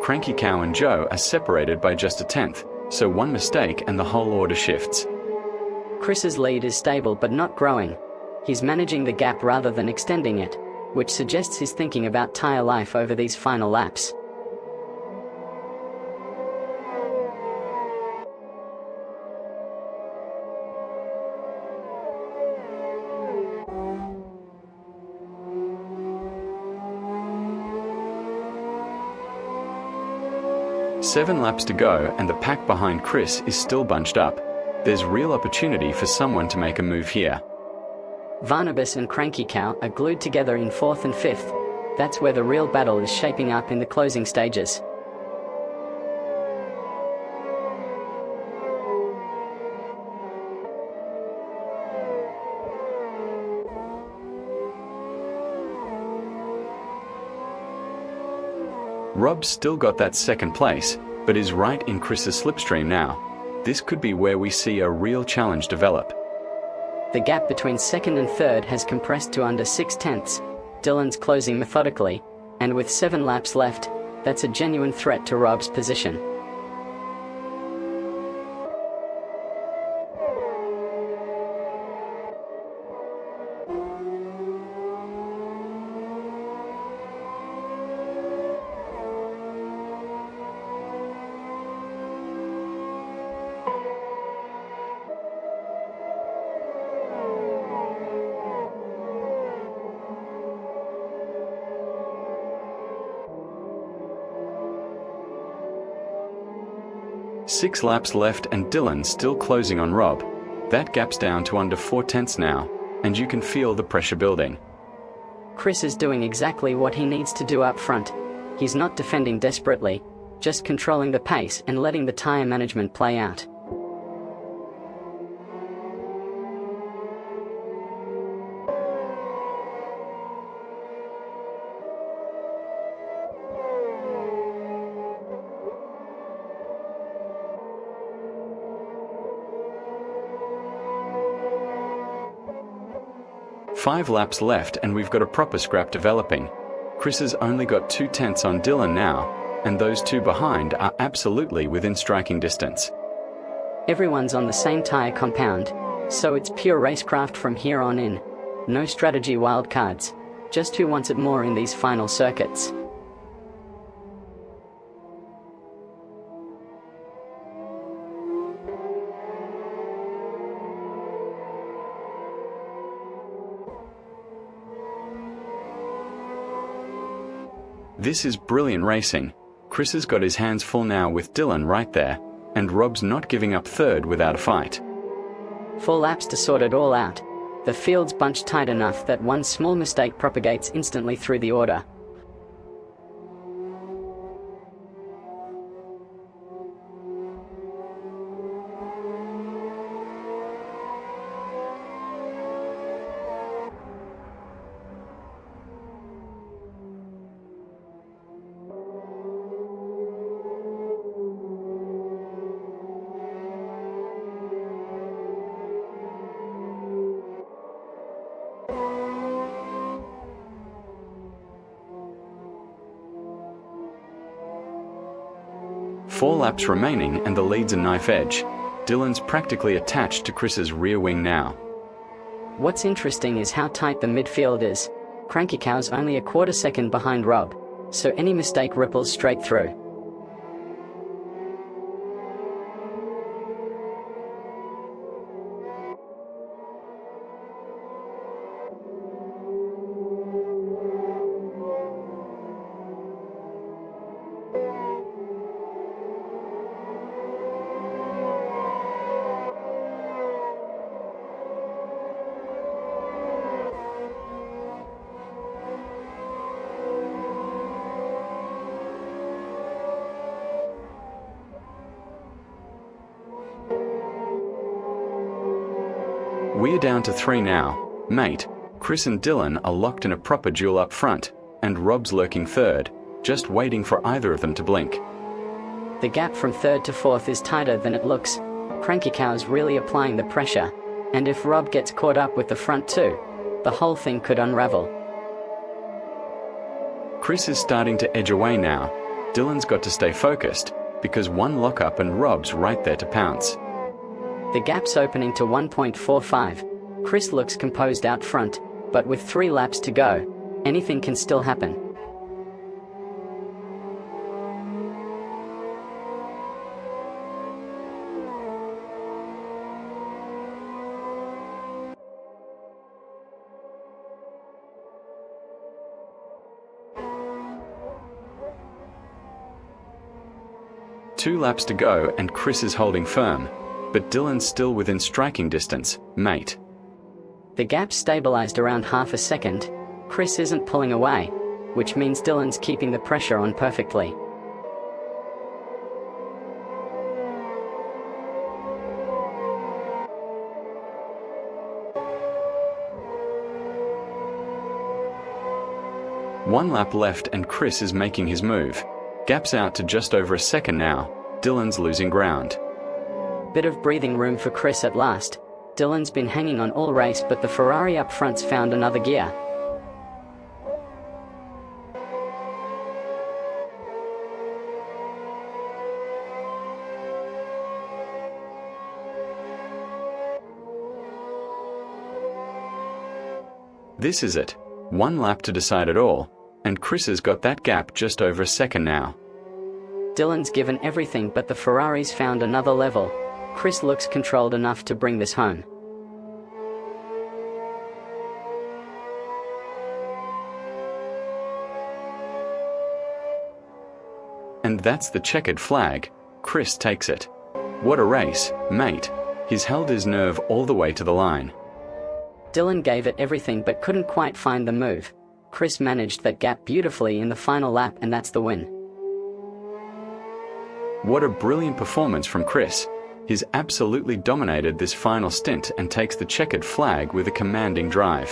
S1: Cranky Cow and Joe are separated by just a tenth, so one mistake and the whole order shifts.
S2: Chris's lead is stable but not growing. He's managing the gap rather than extending it, which suggests he's thinking about tyre life over these final laps.
S1: Seven laps to go and the pack behind Chris is still bunched up. There's real opportunity for someone to make a move here.
S2: Barnabas and Cranky Cow are glued together in 4th and 5th. That's where the real battle is shaping up in the closing stages.
S1: Rob's still got that second place, but is right in Chris's slipstream now. This could be where we see a real challenge develop.
S2: The gap between 2nd and 3rd has compressed to under 6 tenths. Dylan's closing methodically, and with 7 laps left, that's a genuine threat to Rob's position.
S1: Six laps left and Dylan still closing on Rob. That gap's down to under 4 tenths now, and you can feel the pressure building.
S2: Chris is doing exactly what he needs to do up front. He's not defending desperately, just controlling the pace and letting the tyre management play out.
S1: Five laps left and we've got a proper scrap developing. Chris has only got 2 tenths on Dylan now, and those two behind are absolutely within striking distance.
S2: Everyone's on the same tyre compound, so it's pure racecraft from here on in. No strategy wildcards, just who wants it more in these final circuits.
S1: This is brilliant racing. Chris has got his hands full now with Dylan right there, and Rob's not giving up third without a fight.
S2: 4 laps to sort it all out. The field's bunched tight enough that one small mistake propagates instantly through the order.
S1: Four laps remaining and the lead's a knife edge. Dylan's practically attached to Chris's rear wing now.
S2: What's interesting is how tight the midfield is. Cranky Cow's only a quarter second behind Rob, so any mistake ripples straight through.
S1: We're down to 3 now. Mate, Chris and Dylan are locked in a proper duel up front, and Rob's lurking third, just waiting for either of them to blink.
S2: The gap from 3rd to 4th is tighter than it looks. Cranky Cow's really applying the pressure, and if Rob gets caught up with the front two, the whole thing could unravel.
S1: Chris is starting to edge away now. Dylan's got to stay focused, because one lockup and Rob's right there to pounce.
S2: The gap's opening to 1.45. Chris looks composed out front, but with 3 laps to go, anything can still happen.
S1: Two laps to go and Chris is holding firm, but Dylan's still within striking distance, mate.
S2: The gap stabilized around half a second. Chris isn't pulling away, which means Dylan's keeping the pressure on perfectly.
S1: One lap left and Chris is making his move. Gap's out to just over a second now. Dylan's losing ground.
S2: Bit of breathing room for Chris at last. Dylan's been hanging on all race, but the Ferrari up front's found another gear.
S1: This is it. One lap to decide it all, and Chris has got that gap just over a second now.
S2: Dylan's given everything, but the Ferrari's found another level. Chris looks controlled enough to bring this home.
S1: And that's the checkered flag. Chris takes it. What a race, mate. He's held his nerve all the way to the line.
S2: Dylan gave it everything but couldn't quite find the move. Chris managed that gap beautifully in the final lap, and that's the win.
S1: What a brilliant performance from Chris. He's absolutely dominated this final stint and takes the checkered flag with a commanding drive.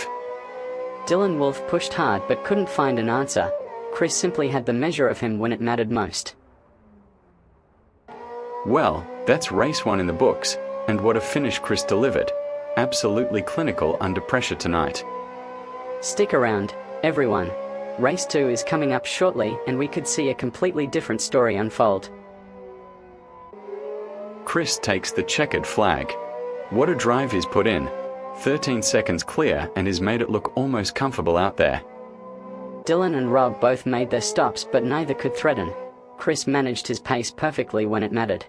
S2: Dylan Wolf pushed hard but couldn't find an answer. Chris simply had the measure of him when it mattered most.
S1: Well, that's race 1 in the books, and what a finish Chris delivered. Absolutely clinical under pressure tonight.
S2: Stick around, everyone. Race 2 is coming up shortly, and we could see a completely different story unfold.
S1: Chris takes the checkered flag. What a drive he's put in. 13 seconds clear, and he's made it look almost comfortable out there.
S2: Dylan and Rob both made their stops, but neither could threaten. Chris managed his pace perfectly when it mattered.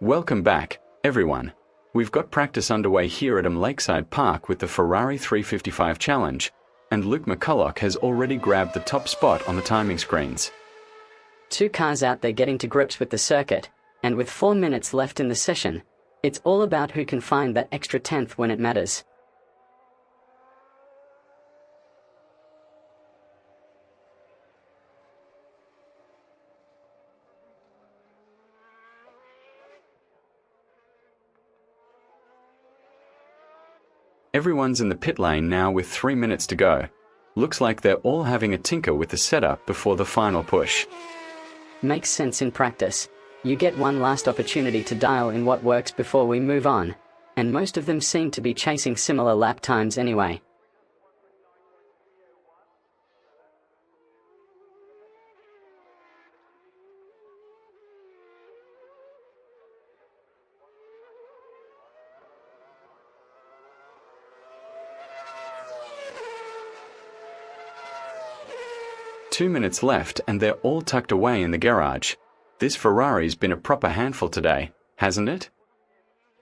S1: Welcome back, everyone. We've got practice underway here at Lakeside Park with the Ferrari 355 Challenge, and Luke McCulloch has already grabbed the top spot on the timing screens.
S2: 2 cars out there getting to grips with the circuit, and with 4 minutes left in the session, it's all about who can find that extra tenth when it matters.
S1: Everyone's in the pit lane now with 3 minutes to go. Looks like they're all having a tinker with the setup before the final push.
S2: Makes sense in practice. You get one last opportunity to dial in what works before we move on, and most of them seem to be chasing similar lap times anyway.
S1: Two minutes left and they're all tucked away in the garage. This Ferrari's been a proper handful today, hasn't it?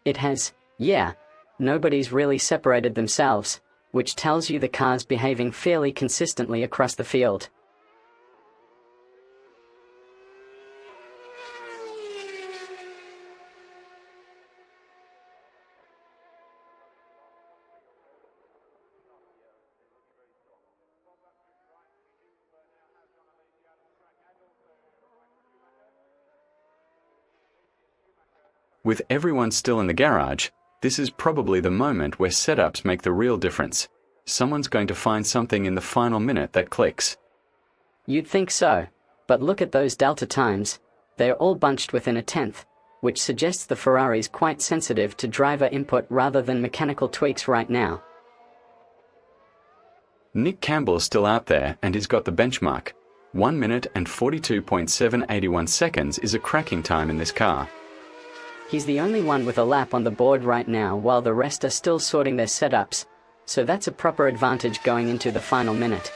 S2: It has, yeah. Nobody's really separated themselves, which tells you the car's behaving fairly consistently across the field.
S1: With everyone still in the garage, this is probably the moment where setups make the real difference. Someone's going to find something in the final minute that clicks.
S2: You'd think so, but look at those delta times. They're all bunched within a tenth, which suggests the Ferrari's quite sensitive to driver input rather than mechanical tweaks right now.
S1: Nick Campbell's still out there and he's got the benchmark. 1 minute and 42.781 seconds is a cracking time in this car.
S2: He's the only one with a lap on the board right now while the rest are still sorting their setups, so that's a proper advantage going into the final minute.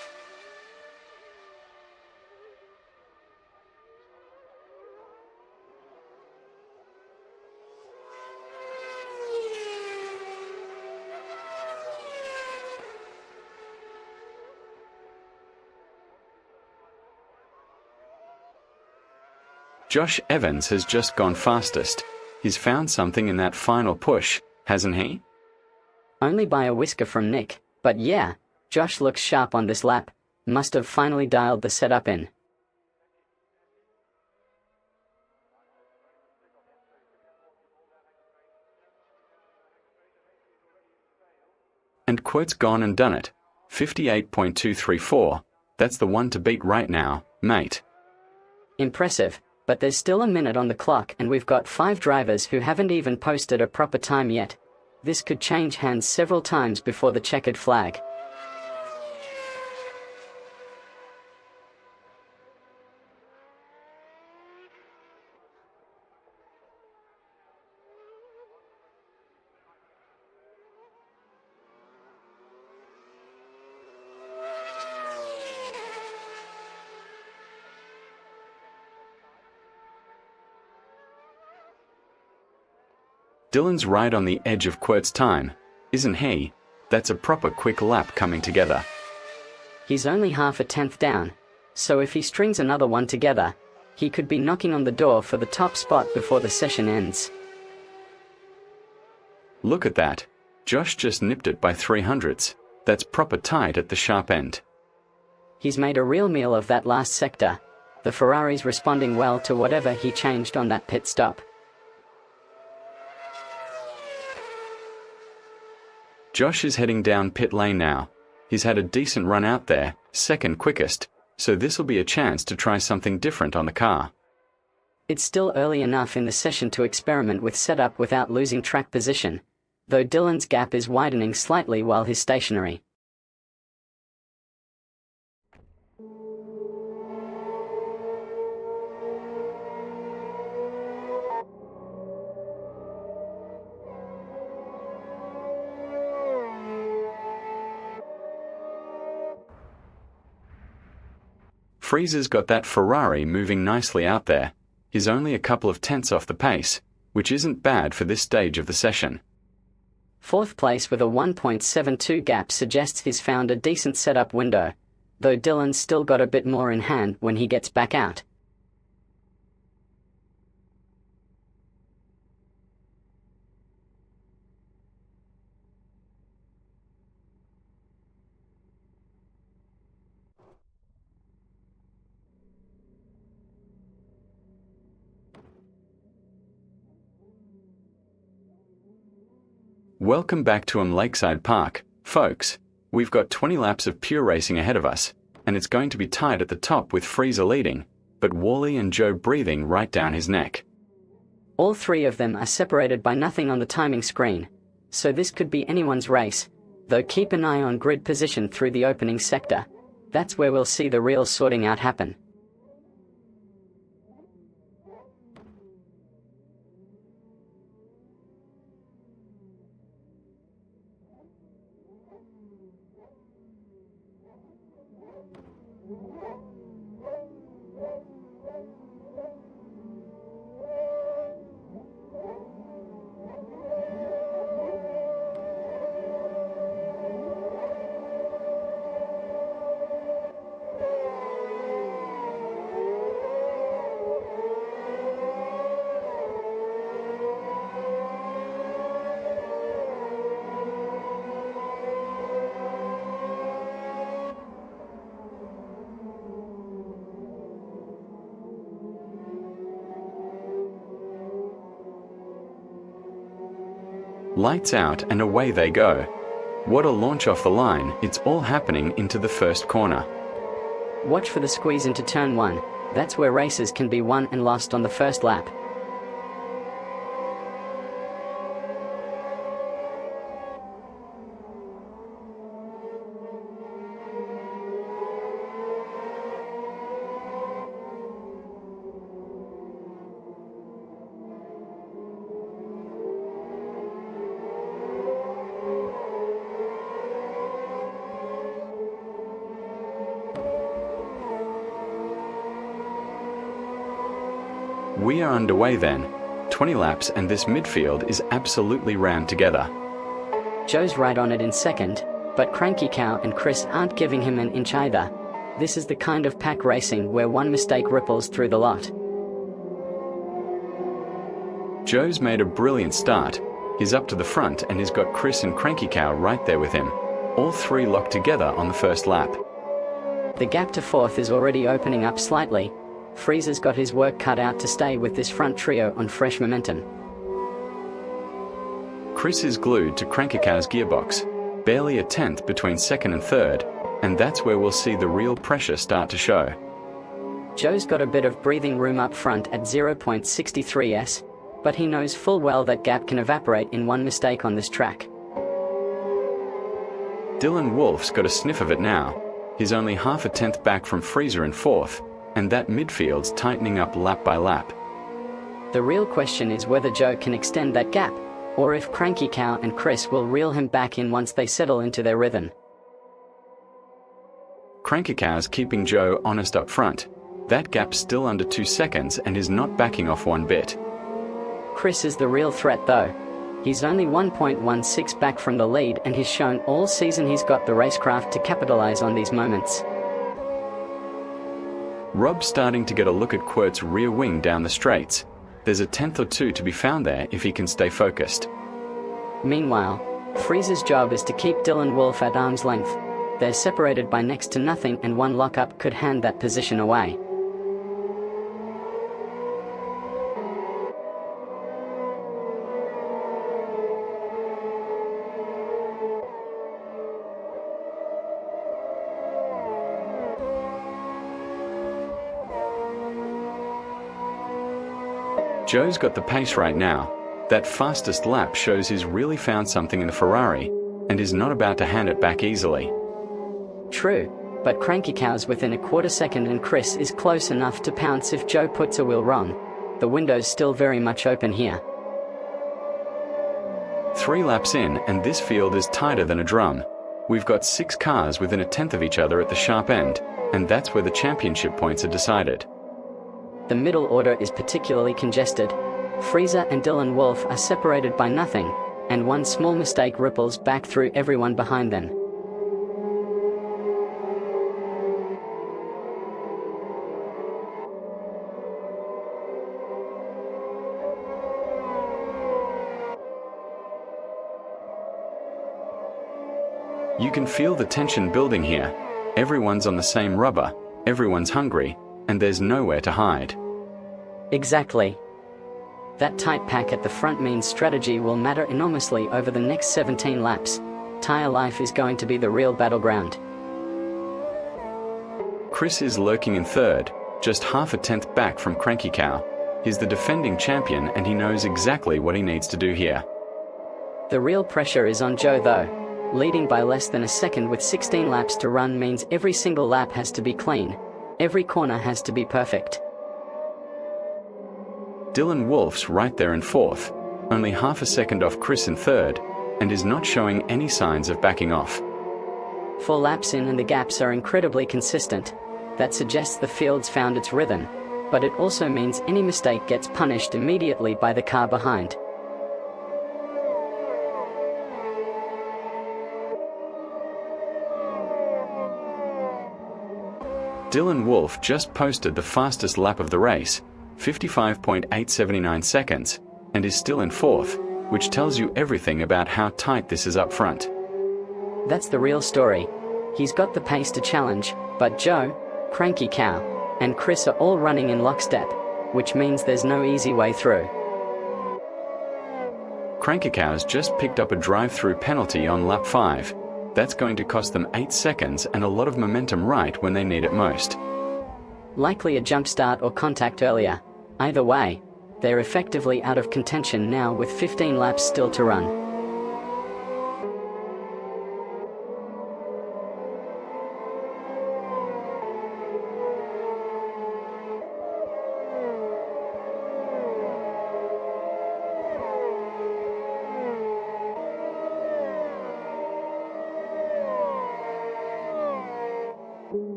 S1: Josh Evans has just gone fastest. He's found something in that final push, hasn't he?
S2: Only by a whisker from Nick, but yeah, Josh looks sharp on this lap, must have finally dialed the setup in.
S1: And Quote's gone and done it. 58.234. That's the one to beat right now, mate.
S2: Impressive. But there's still a minute on the clock and we've got 5 drivers who haven't even posted a proper time yet. This could change hands several times before the checkered flag.
S1: Dylan's right on the edge of Quirt's time, isn't he? That's a proper quick lap coming together.
S2: He's only half a tenth down, so if he strings another one together, he could be knocking on the door for the top spot before the session ends.
S1: Look at that. Josh just nipped it by 300ths. That's proper tight at the sharp end.
S2: He's made a real meal of that last sector. The Ferrari's responding well to whatever he changed on that pit stop.
S1: Josh is heading down pit lane now. He's had a decent run out there, second quickest, so this'll be a chance to try something different on the car.
S2: It's still early enough in the session to experiment with setup without losing track position, though Dylan's gap is widening slightly while he's stationary.
S1: Freezer's got that Ferrari moving nicely out there. He's only a couple of tenths off the pace. which isn't bad for this stage of the session.
S2: Fourth place with a 1.72 gap suggests he's found a decent setup window, though Dylan's still got a bit more in hand when he gets back out.
S1: Welcome back to Lakeside Park, folks. We've got 20 laps of pure racing ahead of us, and it's going to be tight at the top with Freezer leading, but Wally and Joe breathing right down his neck.
S2: All three of them are separated by nothing on the timing screen, so this could be anyone's race, though keep an eye on grid position through the opening sector. That's where we'll see the real sorting out happen.
S1: Lights out and away they go. What a launch off the line, it's all happening into the first corner.
S2: Watch for the squeeze into turn 1, that's where races can be won and lost on the first lap.
S1: We are underway then. 20 laps and this midfield is absolutely rammed together.
S2: Joe's right on it in second, but Cranky Cow and Chris aren't giving him an inch either. This is the kind of pack racing where one mistake ripples through the lot.
S1: Joe's made a brilliant start. He's up to the front and he's got Chris and Cranky Cow right there with him. All three locked together on the first lap.
S2: The gap to fourth is already opening up slightly. Freezer's got his work cut out to stay with this front trio on fresh momentum.
S1: Chris is glued to Cranky Cow's gearbox, barely a tenth between second and third, and that's where we'll see the real pressure start to show.
S2: Joe's got a bit of breathing room up front at 0.63s, but he knows full well that gap can evaporate in one mistake on this track.
S1: Dylan Wolf's got a sniff of it now. He's only half a tenth back from Freezer in fourth, and that midfield's tightening up lap by lap.
S2: The real question is whether Joe can extend that gap, or if Cranky Cow and Chris will reel him back in once they settle into their rhythm.
S1: Cranky Cow's keeping Joe honest up front. That gap's still under 2 seconds and is not backing off one bit.
S2: Chris is the real threat though. He's only 1.16 back from the lead and he's shown all season he's got the racecraft to capitalize on these moments.
S1: Rob's starting to get a look at Quirt's rear wing down the straights. There's a tenth or two to be found there if he can stay focused.
S2: Meanwhile, Freezer's job is to keep Dylan Wolf at arm's length. They're separated by next to nothing and one lockup could hand that position away.
S1: Joe's got the pace right now. That fastest lap shows he's really found something in the Ferrari, and is not about to hand it back easily.
S2: True, but Cranky Cow's within a quarter second and Chris is close enough to pounce if Joe puts a wheel wrong. The window's still very much open here.
S1: 3 laps in and this field is tighter than a drum. We've got 6 cars within a tenth of each other at the sharp end, and that's where the championship points are decided.
S2: The middle order is particularly congested. Freezer and Dylan Wolf are separated by nothing, and one small mistake ripples back through everyone behind them.
S1: You can feel the tension building here. Everyone's on the same rubber, everyone's hungry, and there's nowhere to hide.
S2: Exactly. That tight pack at the front means strategy will matter enormously over the next 17 laps. Tire life is going to be the real battleground.
S1: Chris is lurking in third, just half a tenth back from Cranky Cow. He's the defending champion and he knows exactly what he needs to do here.
S2: The real pressure is on Joe though. Leading by less than a second with 16 laps to run means every single lap has to be clean. Every corner has to be perfect.
S1: Dylan Wolf's right there in fourth, only half a second off Chris in third, and is not showing any signs of backing off.
S2: 4 laps in and the gaps are incredibly consistent. That suggests the field's found its rhythm, but it also means any mistake gets punished immediately by the car behind.
S1: Dylan Wolf just posted the fastest lap of the race, 55.879 seconds, and is still in fourth, which tells you everything about how tight this is up front.
S2: That's the real story. He's got the pace to challenge, but Joe, Cranky Cow, and Chris are all running in lockstep, which means there's no easy way through.
S1: Cranky Cow's just picked up a drive-through penalty on lap 5. That's going to cost them 8 seconds and a lot of momentum right when they need it most.
S2: Likely a jump start or contact earlier. Either way, they're effectively out of contention now with 15 laps still to run.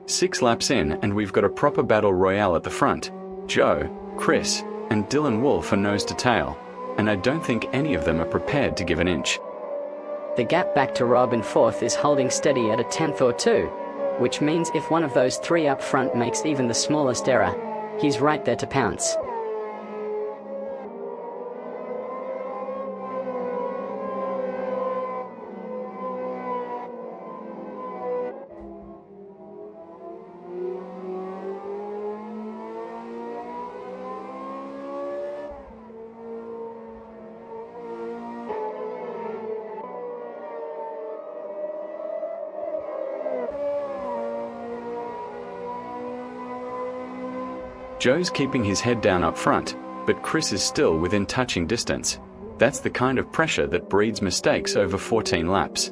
S1: Six laps in and we've got a proper battle royale at the front. Joe, Chris, and Dylan Wolf are nose to tail, and I don't think any of them are prepared to give an inch.
S2: The gap back to Rob in fourth is holding steady at a tenth or two, which means if one of those 3 up front makes even the smallest error, he's right there to pounce.
S1: Joe's keeping his head down up front, but Chris is still within touching distance. That's the kind of pressure that breeds mistakes over 14 laps.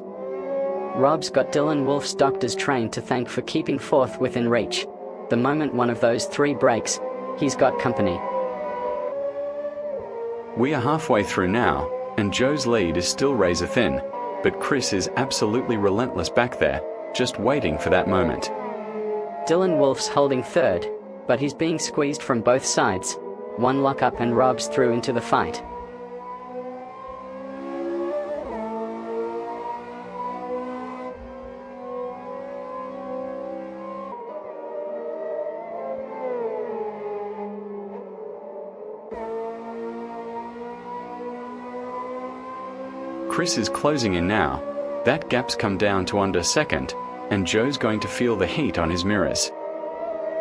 S2: Rob's got Dylan Wolf's doctor's train to thank for keeping fourth within reach. The moment one of those 3 breaks, he's got company.
S1: We are halfway through now, and Joe's lead is still razor thin, but Chris is absolutely relentless back there, just waiting for that moment.
S2: Dylan Wolf's holding third, but he's being squeezed from both sides. One lock-up and Rob's through into the fight.
S1: Chris is closing in now. That gap's come down to under second, and Joe's going to feel the heat on his mirrors.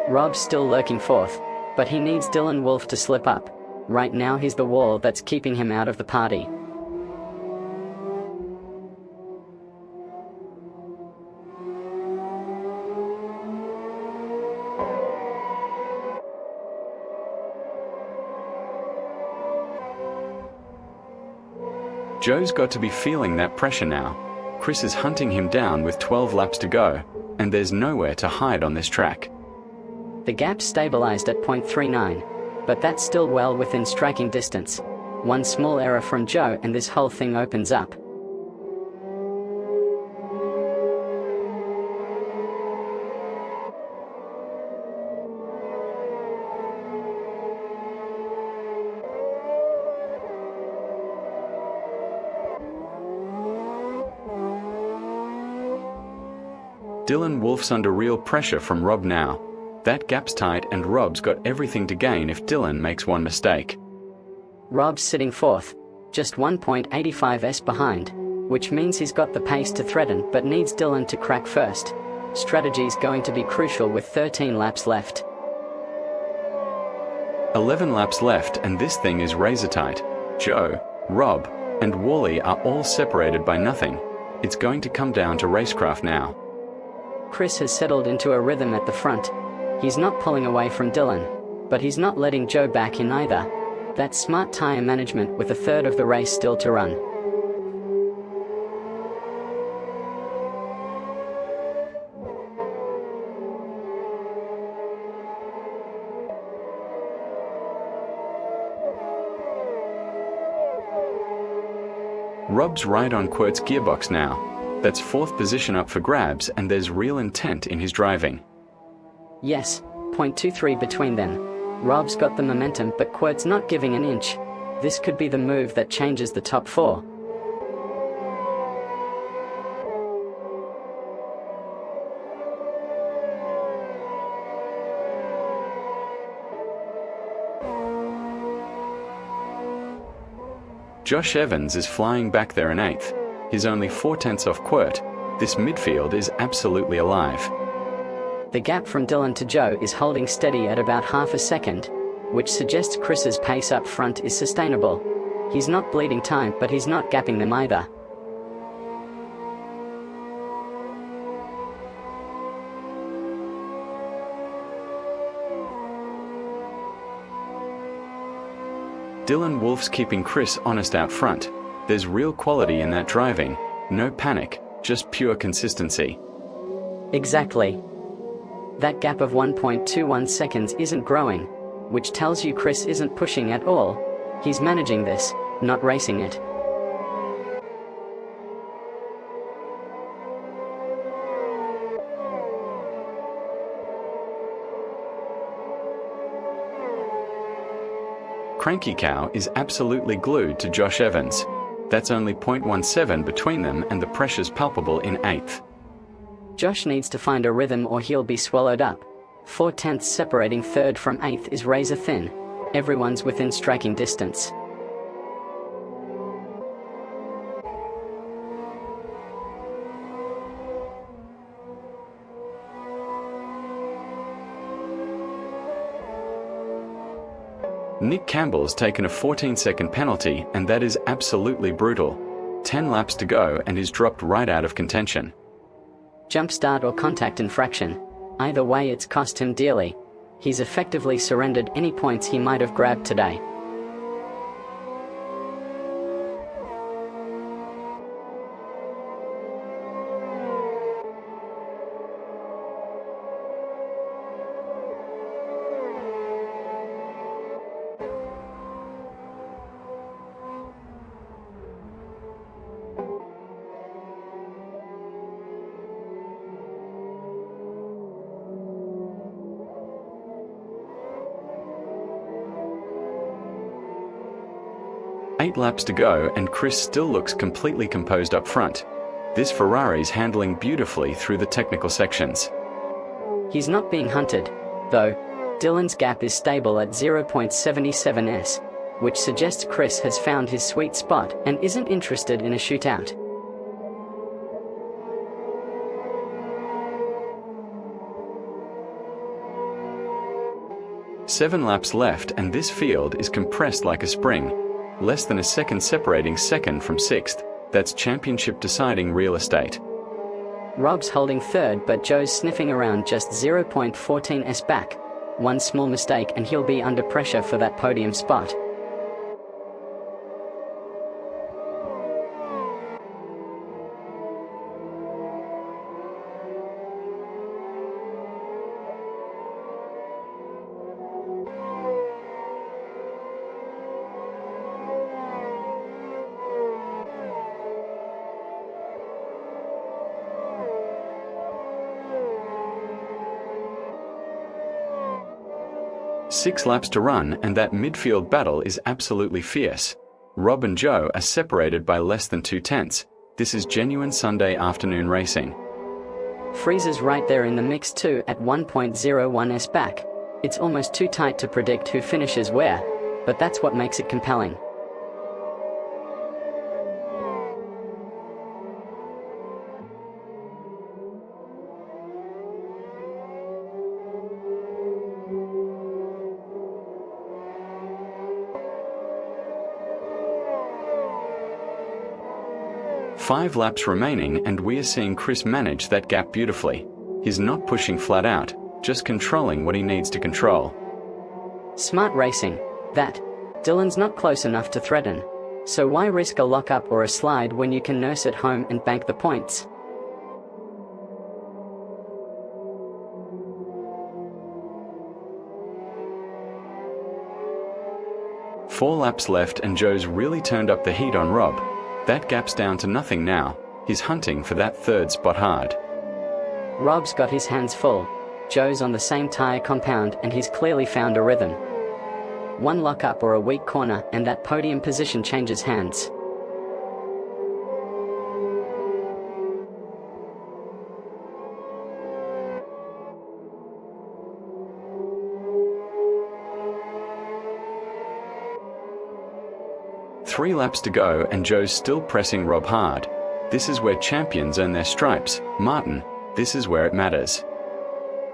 S2: Rob's still lurking fourth, but he needs Dylan Wolf to slip up. Right now he's the wall that's keeping him out of the party.
S1: Joe's got to be feeling that pressure now. Chris is hunting him down with 12 laps to go, and there's nowhere to hide on this track.
S2: The gap stabilized at 0.39, but that's still well within striking distance. One small error from Joe and this whole thing opens up.
S1: Dylan Wolf's under real pressure from Rob now. That gap's tight and Rob's got everything to gain if Dylan makes one mistake.
S2: Rob's sitting fourth, just 1.85s behind, which means he's got the pace to threaten but needs Dylan to crack first. Strategy's going to be crucial with 13 laps left.
S1: 11 laps left and this thing is razor tight. Joe, Rob, and Wally are all separated by nothing. It's going to come down to racecraft now.
S2: Chris has settled into a rhythm at the front. He's not pulling away from Dylan, but he's not letting Joe back in either. That's smart tyre management with a third of the race still to run.
S1: Rob's right on Quirt's gearbox now. That's fourth position up for grabs and there's real intent in his driving.
S2: Yes, 0.23 between them. Rob's got the momentum but Quirt's not giving an inch. This could be the move that changes the top four.
S1: Josh Evans is flying back there in 8th. He's only 4/10 off Quirt. This midfield is absolutely alive.
S2: The gap from Dylan to Joe is holding steady at about half a second, which suggests Chris's pace up front is sustainable. He's not bleeding time but he's not gapping them either.
S1: Dylan Wolf's keeping Chris honest out front. There's real quality in that driving. No panic, just pure consistency.
S2: Exactly. That gap of 1.21 seconds isn't growing, which tells you Chris isn't pushing at all. He's managing this, not racing it.
S1: Cranky Cow is absolutely glued to Josh Evans. That's only 0.17 between them and the pressure's palpable in 8th.
S2: Josh needs to find a rhythm or he'll be swallowed up. 4/10 separating 3rd from 8th is razor thin. Everyone's within striking distance.
S1: Nick Campbell's taken a 14-second penalty and that is absolutely brutal. 10 laps to go and is dropped right out of contention.
S2: Jump start or contact infraction. Either way it's cost him dearly. He's effectively surrendered any points he might have grabbed today.
S1: Eight laps to go and Chris still looks completely composed up front. This Ferrari's handling beautifully through the technical sections.
S2: He's not being hunted, though. Dylan's gap is stable at 0.77s, which suggests Chris has found his sweet spot and isn't interested in a shootout.
S1: Seven laps left and this field is compressed like a spring. Less than a second separating 2nd from 6th. That's championship deciding real estate.
S2: Rob's holding 3rd but Joe's sniffing around just 0.14s back. One small mistake and he'll be under pressure for that podium spot.
S1: Six laps to run and that midfield battle is absolutely fierce. Rob and Joe are separated by less than 2/10. This is genuine Sunday afternoon racing.
S2: Freezes right there in the mix too at 1.01s back. It's almost too tight to predict who finishes where, but that's what makes it compelling.
S1: Five laps remaining and we are seeing Chris manage that gap beautifully. He's not pushing flat out, just controlling what he needs to control.
S2: Smart racing, that. Dylan's not close enough to threaten. So why risk a lockup or a slide when you can nurse it home and bank the points?
S1: Four laps left and Joe's really turned up the heat on Rob. That gap's down to nothing now. He's hunting for that third spot hard.
S2: Rob's got his hands full. Joe's on the same tyre compound and he's clearly found a rhythm. One lockup or a weak corner and that podium position changes hands.
S1: Three laps to go and Joe's still pressing Rob hard. This is where champions earn their stripes. Martin, this is where it matters.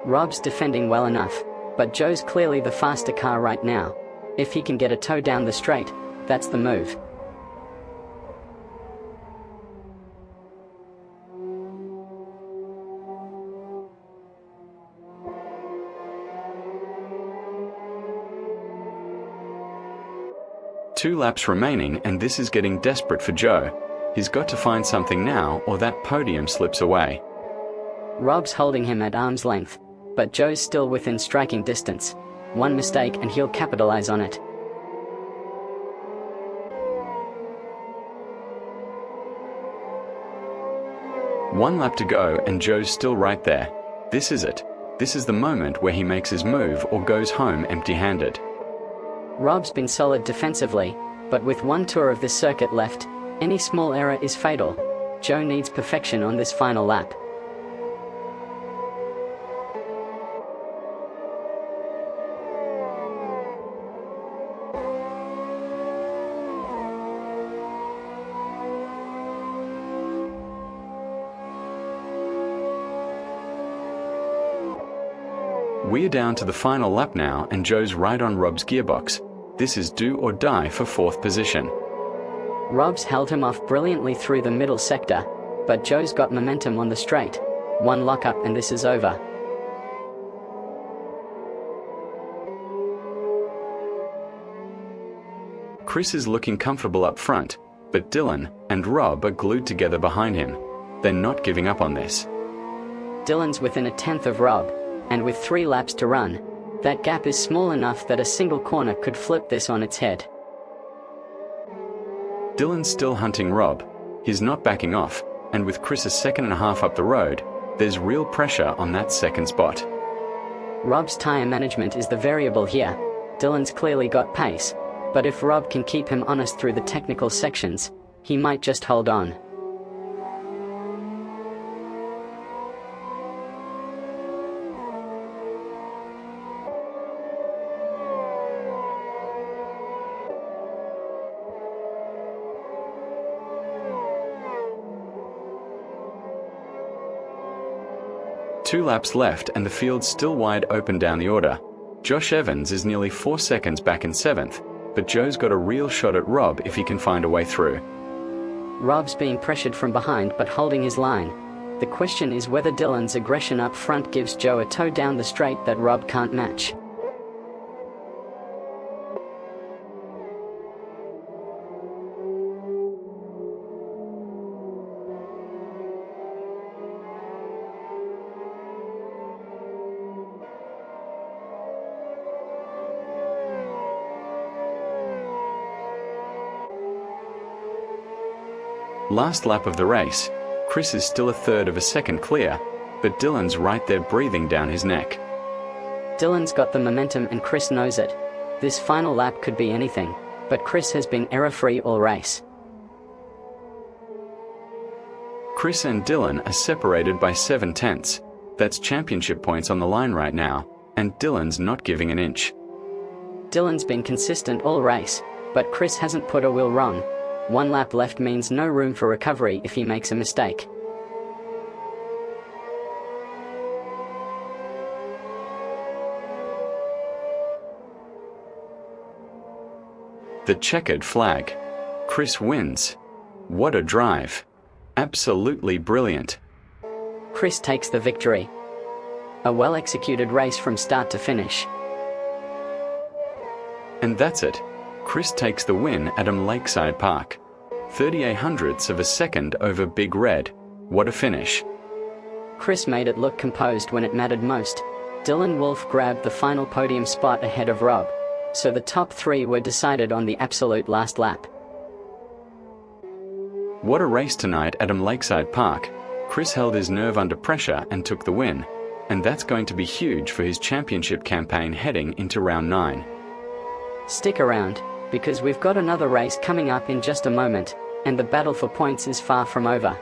S2: Rob's defending well enough, but Joe's clearly the faster car right now. If he can get a toe down the straight, that's the move.
S1: Two laps remaining and this is getting desperate for Joe. He's got to find something now or that podium slips away.
S2: Rob's holding him at arm's length, but Joe's still within striking distance. One mistake and he'll capitalize on it.
S1: One lap to go and Joe's still right there. This is it. This is the moment where he makes his move or goes home empty-handed.
S2: Rob's been solid defensively, but with one tour of this circuit left, any small error is fatal. Joe needs perfection on this final lap.
S1: We're down to the final lap now and Joe's right on Rob's gearbox. This is do or die for fourth position.
S2: Rob's held him off brilliantly through the middle sector, but Joe's got momentum on the straight. One lockup and this is over.
S1: Chris is looking comfortable up front, but Dylan and Rob are glued together behind him. They're not giving up on this.
S2: Dylan's within a tenth of Rob, and with 3 laps to run, that gap is small enough that a single corner could flip this on its head.
S1: Dylan's still hunting Rob. He's not backing off, and with Chris a second and a half up the road, there's real pressure on that second spot.
S2: Rob's tyre management is the variable here. Dylan's clearly got pace, but if Rob can keep him honest through the technical sections, he might just hold on.
S1: Two laps left and the field's still wide open down the order. Josh Evans is nearly 4 seconds back in 7th, but Joe's got a real shot at Rob if he can find a way through.
S2: Rob's being pressured from behind but holding his line. The question is whether Dylan's aggression up front gives Joe a toe down the straight that Rob can't match.
S1: Last lap of the race, Chris is still a third of a second clear, but Dylan's right there breathing down his neck.
S2: Dylan's got the momentum and Chris knows it. This final lap could be anything, but Chris has been error-free all race.
S1: Chris and Dylan are separated by 7/10. That's championship points on the line right now, and Dylan's not giving an inch.
S2: Dylan's been consistent all race, but Chris hasn't put a wheel wrong. 1 lap left means no room for recovery if he makes a mistake.
S1: The checkered flag. Chris wins. What a drive. Absolutely brilliant.
S2: Chris takes the victory. A well-executed race from start to finish.
S1: And that's it. Chris takes the win at Lakeside Park. 38 hundredths of a second over Big Red. What a finish.
S2: Chris made it look composed when it mattered most. Dylan Wolf grabbed the final podium spot ahead of Rob, so the top 3 were decided on the absolute last lap.
S1: What a race tonight at Lakeside Park. Chris held his nerve under pressure and took the win, and that's going to be huge for his championship campaign heading into round 9.
S2: Stick around, because we've got another race coming up in just a moment, and the battle for points is far from over.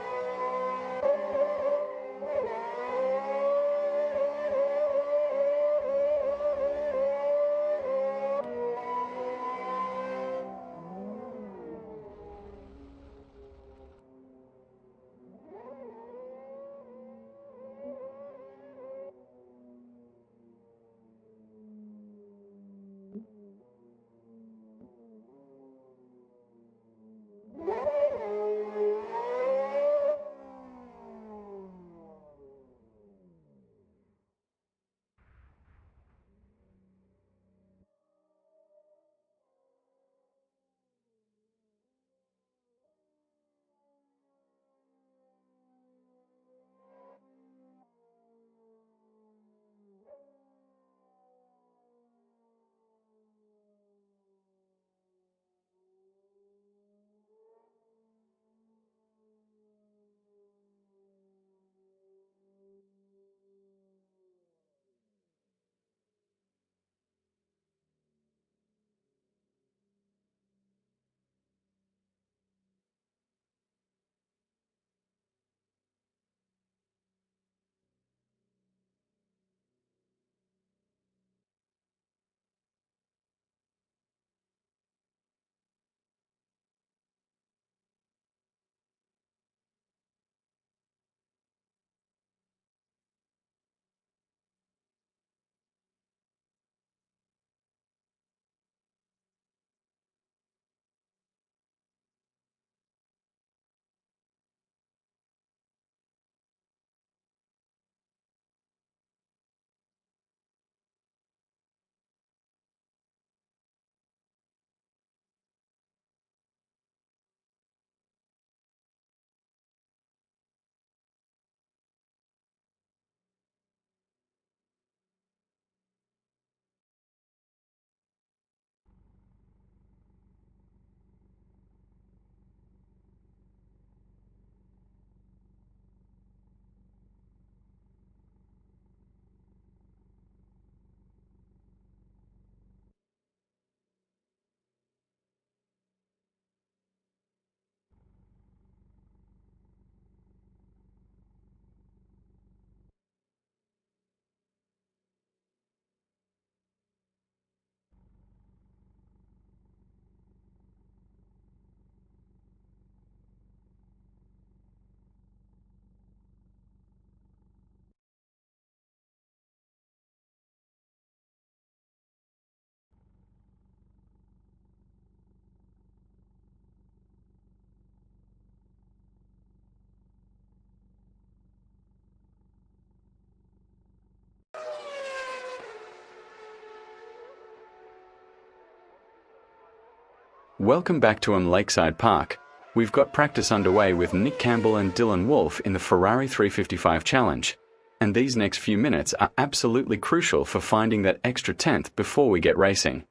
S1: Welcome back to Lakeside Park. We've got practice underway with Nick Campbell and Dylan Wolf in the Ferrari 355 Challenge. And these next few minutes are absolutely crucial for finding that extra 10th before we get racing.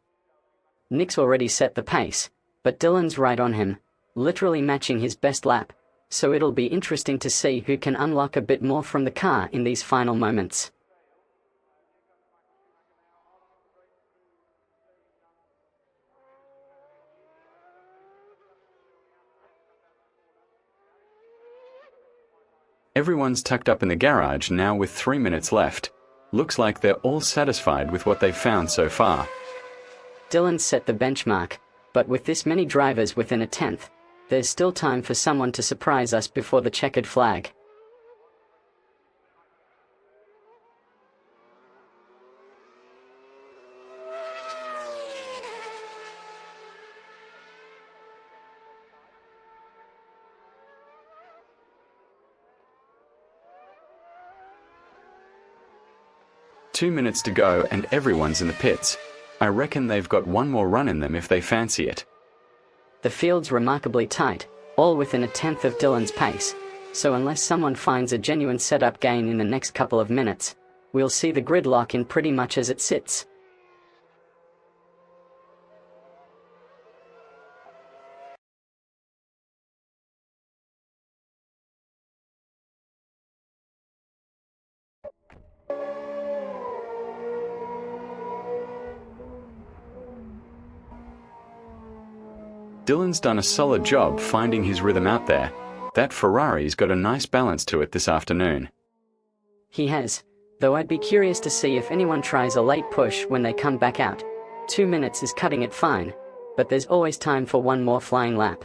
S2: Nick's already set the pace, but Dylan's right on him, literally matching his best lap, so it'll be interesting to see who can unlock a bit more from the car in these final moments.
S1: Everyone's tucked up in the garage now with 3 minutes left. Looks like they're all satisfied with what they've found so far.
S2: Dylan set the benchmark, but with this many drivers within a tenth, there's still time for someone to surprise us before the checkered flag.
S1: Two minutes to go and everyone's in the pits. I reckon they've got one more run in them if they fancy it.
S2: The field's remarkably tight, all within a tenth of Dylan's pace, so unless someone finds a genuine setup gain in the next couple of minutes, we'll see the grid lock in pretty much as it sits.
S1: Dylan's done a solid job finding his rhythm out there. That Ferrari's got a nice balance to it this afternoon.
S2: He has, though I'd be curious to see if anyone tries a late push when they come back out. 2 minutes is cutting it fine, but there's always time for one more flying lap.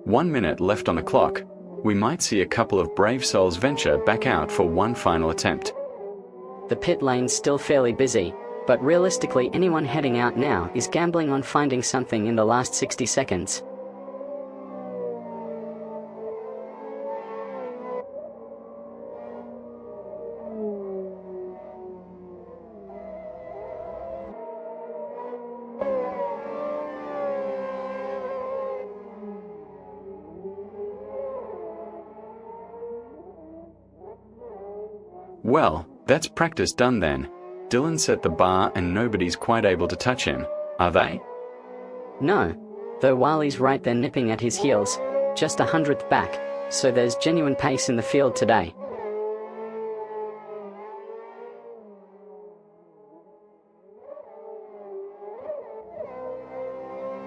S1: One minute left on the clock. We might see a couple of brave souls venture back out for one final attempt.
S2: The pit lane's still fairly busy, but realistically anyone heading out now is gambling on finding something in the last 60 seconds.
S1: Well, that's practice done then. Dylan set the bar and nobody's quite able to touch him, are they?
S2: No, though Wiley's right there nipping at his heels, just 100th back, so there's genuine pace in the field today.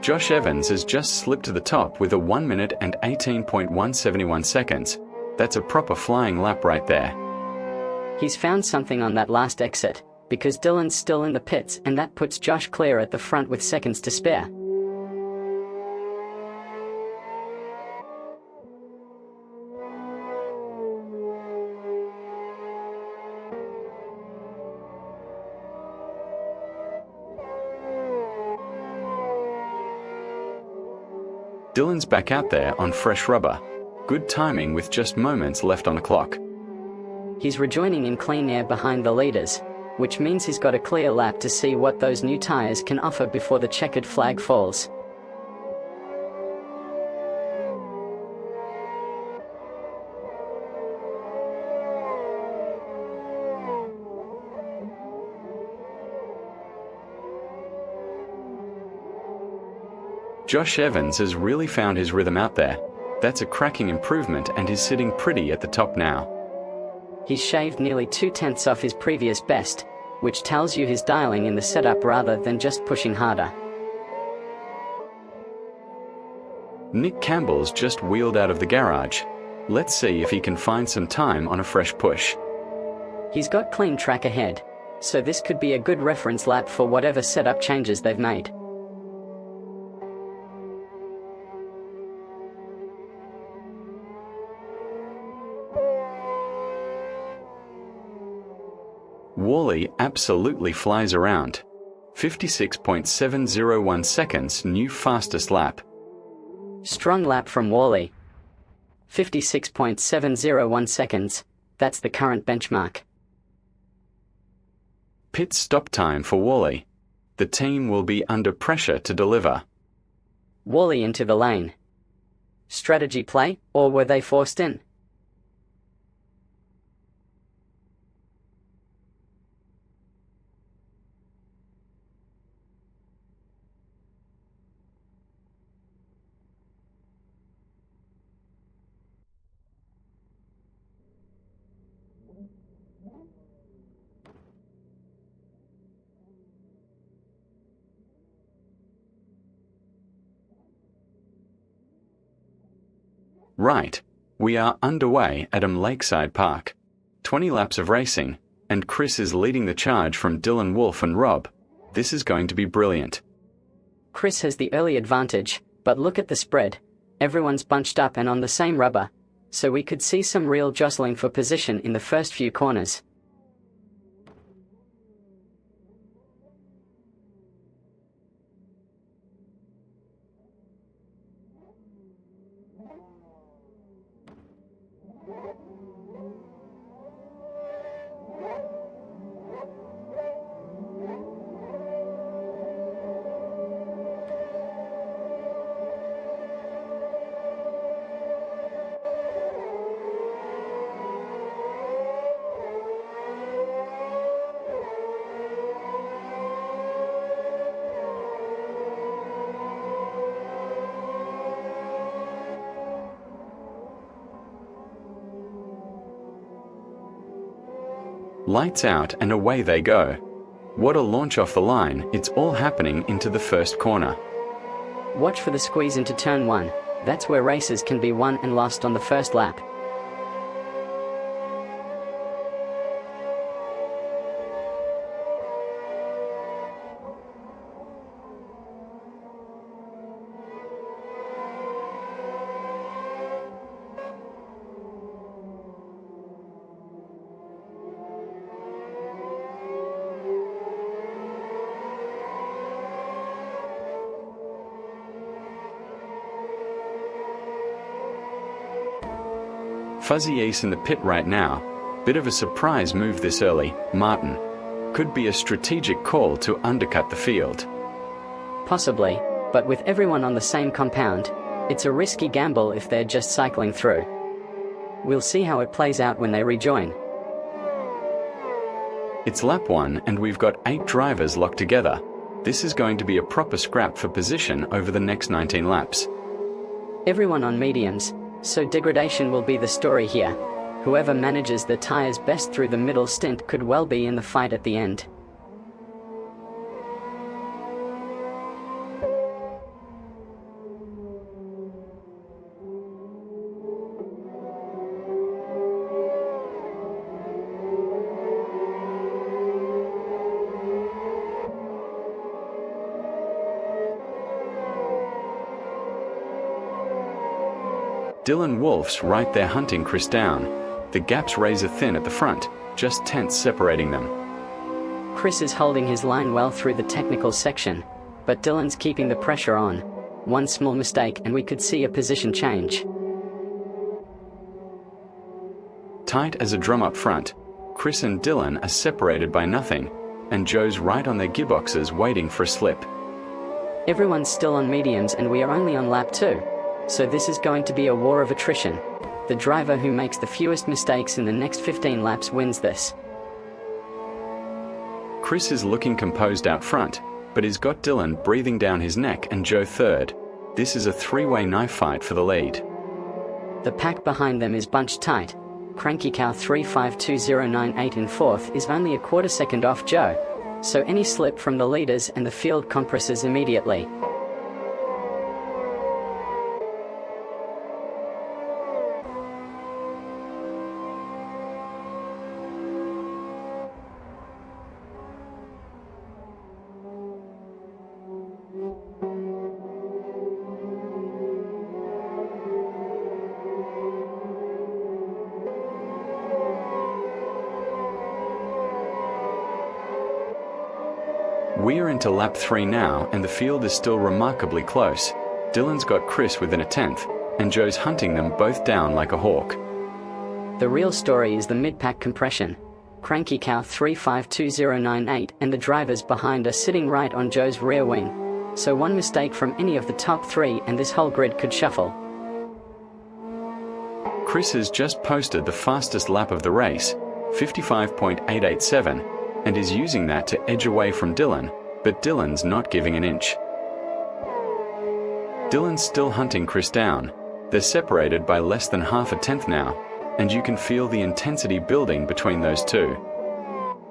S1: Josh Evans has just slipped to the top with a 1 minute and 18.171 seconds. That's a proper flying lap right there.
S2: He's found something on that last exit, because Dylan's still in the pits and that puts Josh clear at the front with seconds to spare.
S1: Dylan's back out there on fresh rubber. Good timing with just moments left on the clock.
S2: He's rejoining in clean air behind the leaders, which means he's got a clear lap to see what those new tyres can offer before the checkered flag falls.
S1: Josh Evans has really found his rhythm out there. That's a cracking improvement and he's sitting pretty at the top now.
S2: He's shaved nearly 2/10 off his previous best, which tells you he's dialing in the setup rather than just pushing harder.
S1: Nick Campbell's just wheeled out of the garage. Let's see if he can find some time on a fresh push.
S2: He's got clean track ahead, so this could be a good reference lap for whatever setup changes they've made.
S1: Wally absolutely flies around. 56.701 seconds, new fastest lap.
S2: Strong lap from Wally. 56.701 seconds, that's the current benchmark.
S1: Pit stop time for Wally. The team will be under pressure to deliver.
S2: Wally into the lane. Strategy play, or were they forced in?
S1: Right, we are underway at Lakeside Park. 20 laps of racing, and Chris is leading the charge from Dylan, Wolf and Rob. This is going to be brilliant.
S2: Chris has the early advantage, but look at the spread. Everyone's bunched up and on the same rubber, so we could see some real jostling for position in the first few corners.
S1: Lights out and away they go. What a launch off the line, it's all happening into the first corner.
S2: Watch for the squeeze into turn 1, that's where races can be won and lost on the first lap.
S1: Fuzzy Ace in the pit right now. Bit of a surprise move this early, Martin. Could be a strategic call to undercut the field.
S2: Possibly, but with everyone on the same compound, it's a risky gamble if they're just cycling through. We'll see how it plays out when they rejoin.
S1: It's lap 1 and we've got 8 drivers locked together. This is going to be a proper scrap for position over the next 19 laps.
S2: Everyone on mediums, so degradation will be the story here. Whoever manages the tyres best through the middle stint could well be in the fight at the end.
S1: Dylan Wolf's right there hunting Chris down. The gap's razor thin at the front, just tenths separating them.
S2: Chris is holding his line well through the technical section, but Dylan's keeping the pressure on. One small mistake and we could see a position change.
S1: Tight as a drum up front, Chris and Dylan are separated by nothing, and Joe's right on their gearboxes waiting for a slip.
S2: Everyone's still on mediums and we are only on lap 2. So this is going to be a war of attrition. The driver who makes the fewest mistakes in the next 15 laps wins this.
S1: Chris is looking composed out front, but he's got Dylan breathing down his neck and Joe third. This is a three-way knife fight for the lead.
S2: The pack behind them is bunched tight. Cranky Cow 352098 in fourth is only a quarter second off Joe, so any slip from the leaders and the field compresses immediately.
S1: We're into lap 3 now and the field is still remarkably close. Dylan's got Chris within a tenth, and Joe's hunting them both down like a hawk.
S2: The real story is the mid-pack compression. Cranky Cow 352098 and the drivers behind are sitting right on Joe's rear wing, so one mistake from any of the top 3 and this whole grid could shuffle.
S1: Chris has just posted the fastest lap of the race, 55.887, and is using that to edge away from Dylan, but Dylan's not giving an inch. Dylan's still hunting Chris down. They're separated by less than half a tenth now, and you can feel the intensity building between those two.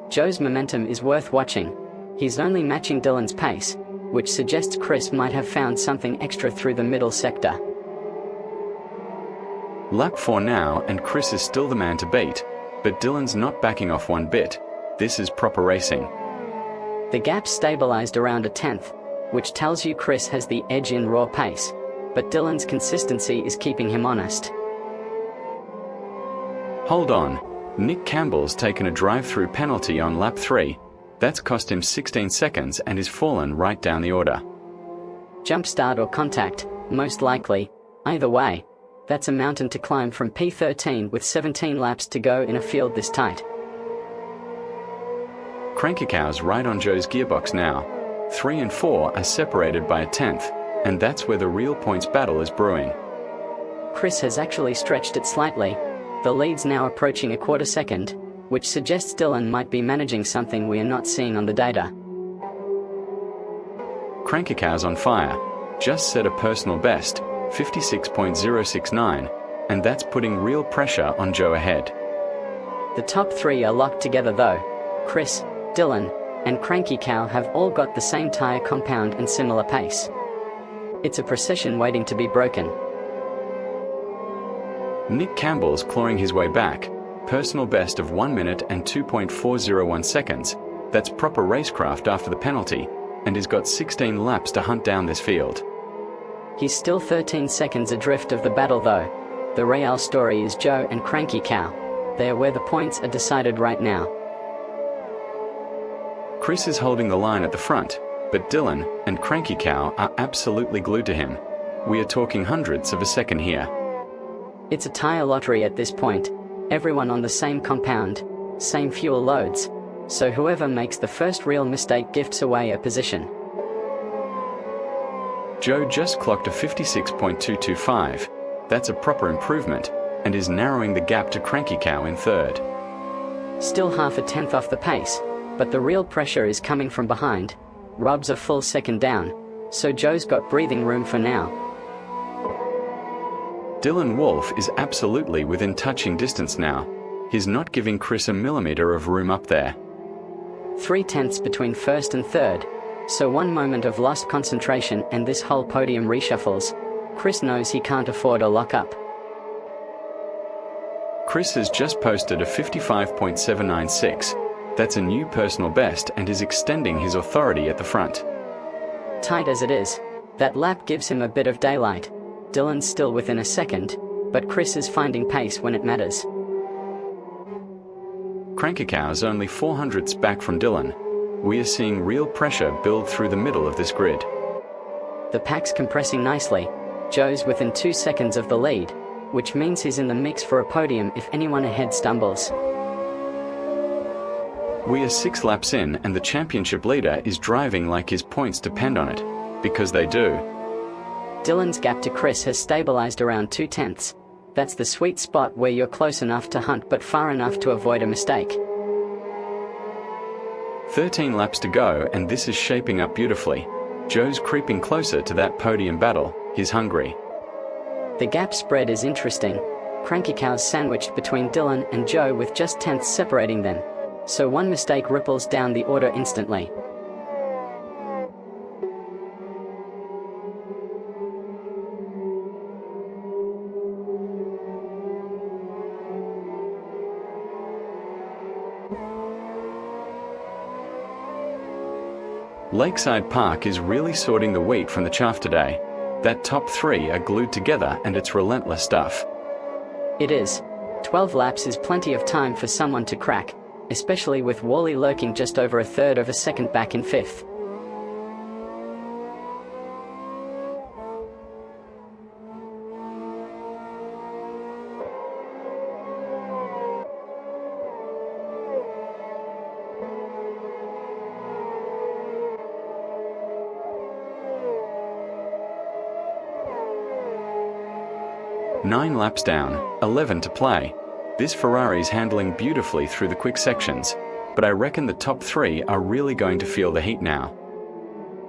S2: Joe's momentum is worth watching. He's only matching Dylan's pace, which suggests Chris might have found something extra through the middle sector.
S1: Lap 4 now, and Chris is still the man to beat, but Dylan's not backing off one bit. This is proper racing.
S2: The gap stabilized around a tenth, which tells you Chris has the edge in raw pace, but Dylan's consistency is keeping him honest.
S1: Hold on, Nick Campbell's taken a drive-through penalty on lap 3. That's cost him 16 seconds and is fallen right down the order.
S2: Jump start or contact, most likely. Either way, that's a mountain to climb from P13 with 17 laps to go in a field this tight.
S1: Cranky Cow's right on Joe's gearbox now. 3 and 4 are separated by a tenth, and that's where the real points battle is brewing.
S2: Chris has actually stretched it slightly. The lead's now approaching a quarter second, which suggests Dylan might be managing something we are not seeing on the data.
S1: Cranky Cow's on fire. Just set a personal best, 56.069, and that's putting real pressure on Joe ahead.
S2: The top 3 are locked together though. Chris, Dylan, and Cranky Cow have all got the same tire compound and similar pace. It's a procession waiting to be broken.
S1: Nick Campbell's clawing his way back. Personal best of 1 minute and 2.401 seconds. That's proper racecraft after the penalty, and he's got 16 laps to hunt down this field.
S2: He's still 13 seconds adrift of the battle though. The real story is Joe and Cranky Cow. They're where the points are decided right now.
S1: Chris is holding the line at the front, but Dylan and Cranky Cow are absolutely glued to him. We are talking hundredths of a second here.
S2: It's a tire lottery at this point. Everyone on the same compound, same fuel loads, so whoever makes the first real mistake gifts away a position.
S1: Joe just clocked a 56.225. That's a proper improvement, and is narrowing the gap to Cranky Cow in third.
S2: Still half a tenth off the pace, but the real pressure is coming from behind. Rob's a full second down, so Joe's got breathing room for now.
S1: Dylan Wolf is absolutely within touching distance now. He's not giving Chris a millimeter of room up there.
S2: 3 tenths between first and third, so one moment of lost concentration and this whole podium reshuffles. Chris knows he can't afford a lock-up.
S1: Chris has just posted a 55.796. That's a new personal best and is extending his authority at the front.
S2: Tight as it is, that lap gives him a bit of daylight. Dylan's still within a second, but Chris is finding pace when it matters.
S1: Cranky Cow's only 400ths back from Dylan. We are seeing real pressure build through the middle of this grid.
S2: The pack's compressing nicely. Joe's within 2 seconds of the lead, which means he's in the mix for a podium if anyone ahead stumbles.
S1: We are 6 laps in and the championship leader is driving like his points depend on it, because they do.
S2: Dylan's gap to Chris has stabilized around 2 tenths. That's the sweet spot where you're close enough to hunt but far enough to avoid a mistake.
S1: 13 laps to go and this is shaping up beautifully. Joe's creeping closer to that podium battle. He's hungry.
S2: The gap spread is interesting. Cranky Cow's sandwiched between Dylan and Joe with just tenths separating them, so one mistake ripples down the order instantly.
S1: Lakeside Park is really sorting the wheat from the chaff today. That top 3 are glued together and it's relentless stuff.
S2: It is. 12 laps is plenty of time for someone to crack, especially with Wally lurking just over a third of a second back in 5th.
S1: Nine laps down, 11 to play. This Ferrari's handling beautifully through the quick sections, but I reckon the top 3 are really going to feel the heat now.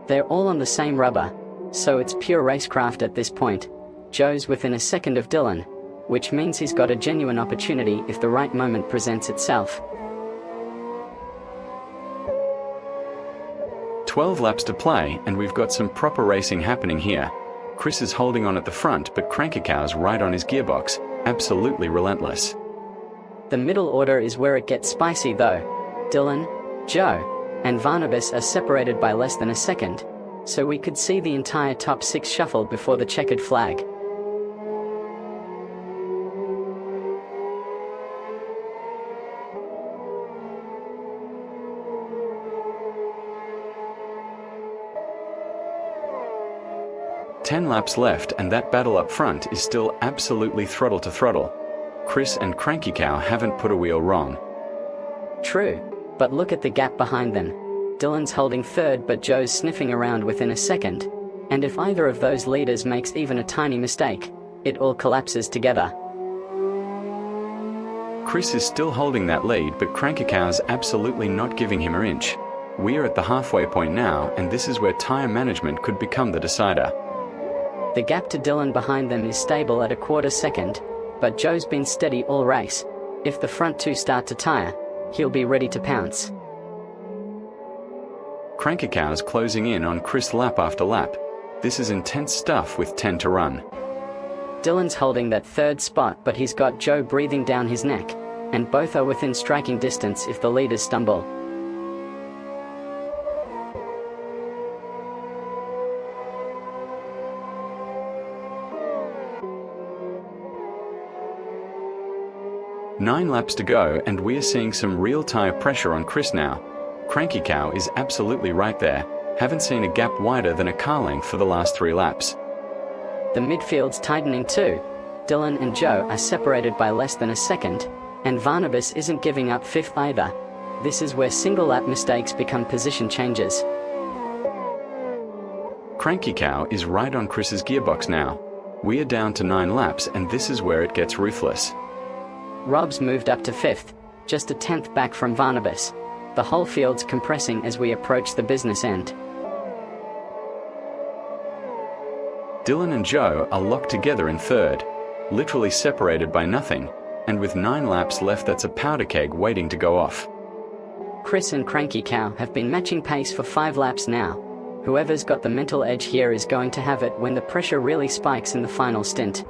S2: They're all on the same rubber, so it's pure racecraft at this point. Joe's within a second of Dylan, which means he's got a genuine opportunity if the right moment presents itself.
S1: 12 laps to play and we've got some proper racing happening here. Chris is holding on at the front but Cranky Cow's right on his gearbox. absolutely relentless.
S2: The middle order is where it gets spicy though. Dylan, Joe, and Barnabas are separated by less than a second, so we could see the entire top 6 shuffle before the checkered flag.
S1: Ten laps left and that battle up front is still absolutely throttle to throttle. Chris and Cranky Cow haven't put a wheel wrong.
S2: True, but look at the gap behind them. Dylan's holding third but Joe's sniffing around within a second. And if either of those leaders makes even a tiny mistake, it all collapses together.
S1: Chris is still holding that lead, but Cranky Cow's absolutely not giving him an inch. We are at the halfway point now, and this is where tyre management could become the decider.
S2: The gap to Dylan behind them is stable at a quarter second, but Joe's been steady all race. If the front two start to tire, he'll be ready to pounce.
S1: Cranky Cow's closing in on Chris lap after lap. This is intense stuff with 10 to run.
S2: Dylan's holding that third spot, but he's got Joe breathing down his neck, and both are within striking distance if the leaders stumble.
S1: Nine laps to go and we are seeing some real tyre pressure on Chris now. Cranky Cow is absolutely right there. Haven't seen a gap wider than a car length for the last 3 laps.
S2: The midfield's tightening too. Dylan and Joe are separated by less than a second, and Barnabas isn't giving up fifth either. This is where single lap mistakes become position changes.
S1: Cranky Cow is right on Chris's gearbox now. We are down to 9 laps and this is where it gets ruthless.
S2: Rob's moved up to fifth, just a tenth back from Barnabas. The whole field's compressing as we approach the business end.
S1: Dylan and Joe are locked together in third, literally separated by nothing, and with 9 laps left that's a powder keg waiting to go off.
S2: Chris and Cranky Cow have been matching pace for 5 laps now. Whoever's got the mental edge here is going to have it when the pressure really spikes in the final stint.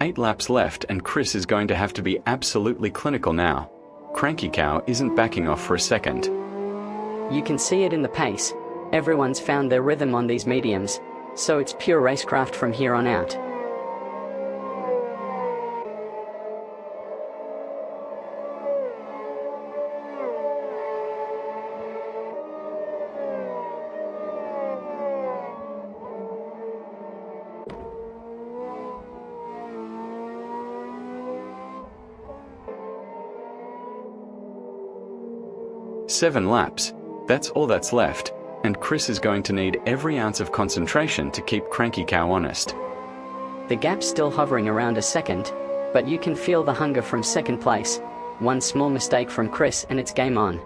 S1: Eight laps left and Chris is going to have to be absolutely clinical now. Cranky Cow isn't backing off for a second.
S2: You can see it in the pace. Everyone's found their rhythm on these mediums, so it's pure racecraft from here on out.
S1: Seven laps. That's all that's left, and Chris is going to need every ounce of concentration to keep Cranky Cow honest.
S2: The gap's still hovering around a second, but you can feel the hunger from second place. One small mistake from Chris and it's game on.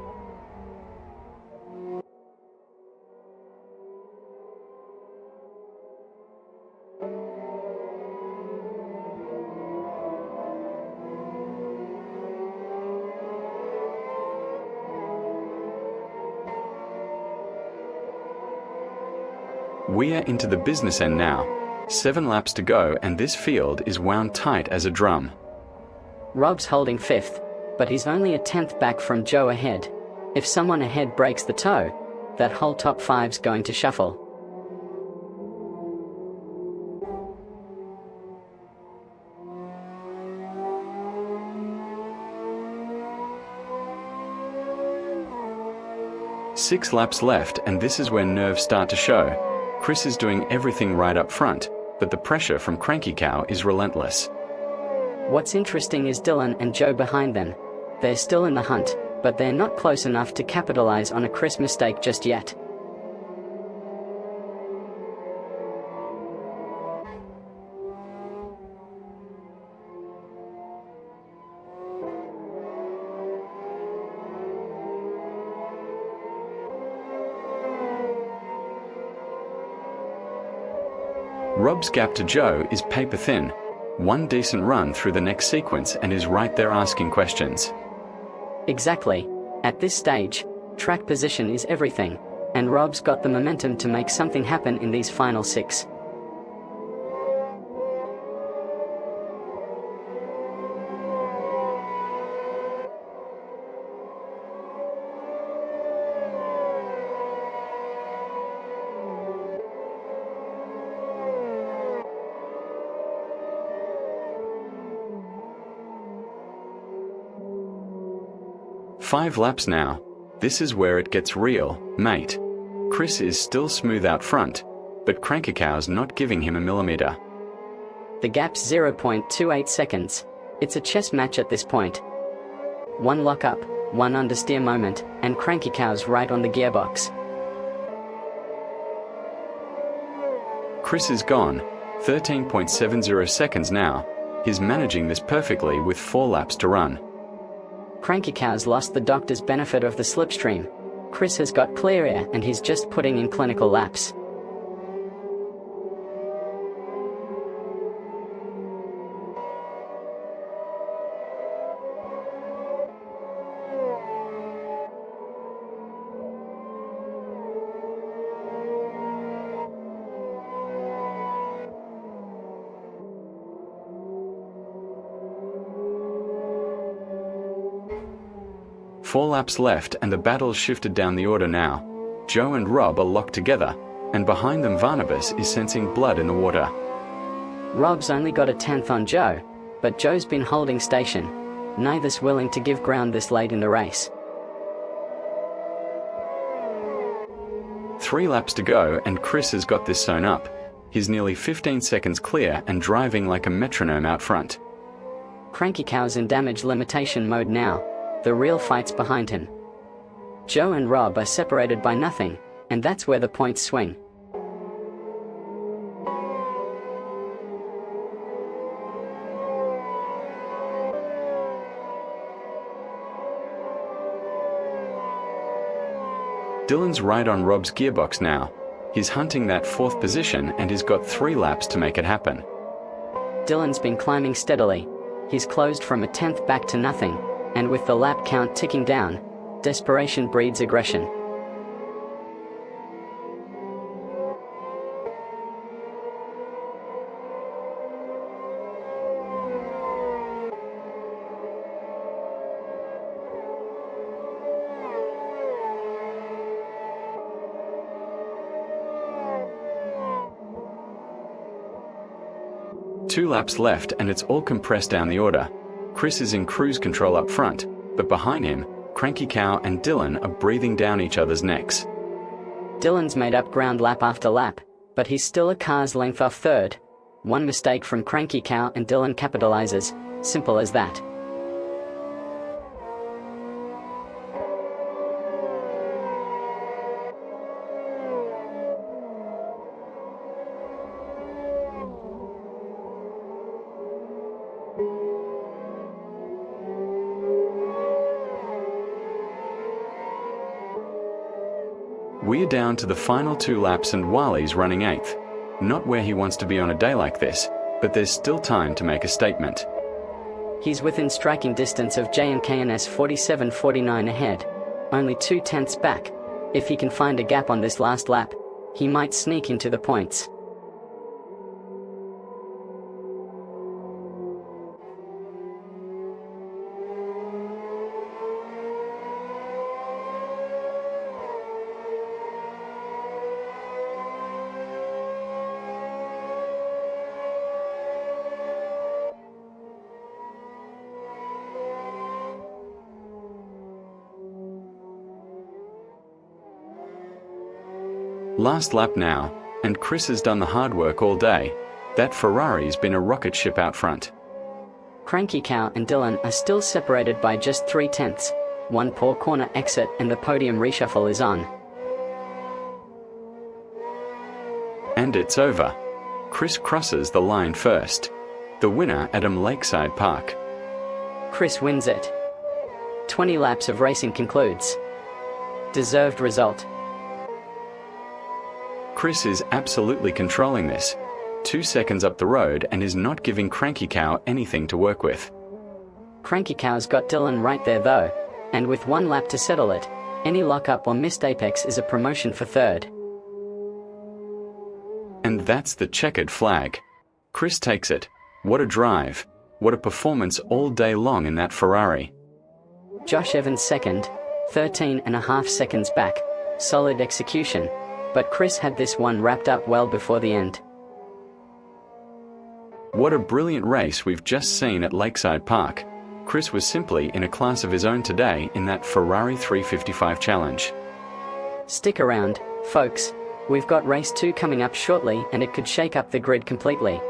S1: We are into the business end now. 7 laps to go and this field is wound tight as a drum.
S2: Rob's holding fifth, but he's only a tenth back from Joe ahead. If someone ahead breaks the toe, that whole top 5's going to shuffle.
S1: Six laps left and this is where nerves start to show. Chris is doing everything right up front, but the pressure from Cranky Cow is relentless.
S2: What's interesting is Dylan and Joe behind them. They're still in the hunt, but they're not close enough to capitalize on a Chris mistake just yet.
S1: Rob's gap to Joe is paper thin. One decent run through the next sequence and is right there asking questions.
S2: Exactly. At this stage, track position is everything, and Rob's got the momentum to make something happen in these final 6.
S1: Five laps now. This is where it gets real, mate. Chris is still smooth out front, but Cranky Cow's not giving him a millimetre.
S2: The gap's 0.28 seconds. It's a chess match at this point. One lock-up, one understeer moment, and Cranky Cow's right on the gearbox.
S1: Chris is gone. 13.70 seconds now. He's managing this perfectly with 4 laps to run.
S2: Cranky Cow's lost the doctor's benefit of the slipstream. Chris has got clear air and he's just putting in clinical laps.
S1: Four laps left and the battle's shifted down the order now. Joe and Rob are locked together, and behind them Barnabas is sensing blood in the water.
S2: Rob's only got a 10th on Joe, but Joe's been holding station. Neither's willing to give ground this late in the race.
S1: 3 laps to go and Chris has got this sewn up. He's nearly 15 seconds clear and driving like a metronome out front.
S2: Cranky Cow's in damage limitation mode now. The real fight's behind him. Joe and Rob are separated by nothing, and that's where the points swing.
S1: Dylan's right on Rob's gearbox now. He's hunting that 4th position and he's got 3 laps to make it happen.
S2: Dylan's been climbing steadily. He's closed from a 10th back to nothing, and with the lap count ticking down, desperation breeds aggression.
S1: Two laps left and it's all compressed down the order. Chris is in cruise control up front, but behind him, Cranky Cow and Dylan are breathing down each other's necks.
S2: Dylan's made up ground lap after lap, but he's still a car's length off 3rd. One mistake from Cranky Cow and Dylan capitalizes. Simple as that.
S1: We're down to the final 2 laps and Wally's running 8th. Not where he wants to be on a day like this, but there's still time to make a statement.
S2: He's within striking distance of J&KNS 47.49 ahead, only 2/10ths back. If he can find a gap on this last lap, he might sneak into the points.
S1: Last lap now, and Chris has done the hard work all day. That Ferrari's been a rocket ship out front.
S2: Cranky Cow and Dylan are still separated by just 3/10ths. One poor corner exit and the podium reshuffle is on.
S1: And it's over. Chris crosses the line first. The winner at Lakeside Park.
S2: Chris wins it. 20 laps of racing concludes. Deserved result.
S1: Chris is absolutely controlling this. 2 seconds up the road and is not giving Cranky Cow anything to work with.
S2: Cranky Cow's got Dylan right there though, and with 1 lap to settle it, any lockup or missed apex is a promotion for third.
S1: And that's the checkered flag. Chris takes it. What a drive. What a performance all day long in that Ferrari.
S2: Josh Evans second, 13.5 seconds back, solid execution, but Chris had this one wrapped up well before the end.
S1: What a brilliant race we've just seen at Lakeside Park. Chris was simply in a class of his own today in that Ferrari 355 challenge.
S2: Stick around, folks. We've got race 2 coming up shortly and it could shake up the grid completely.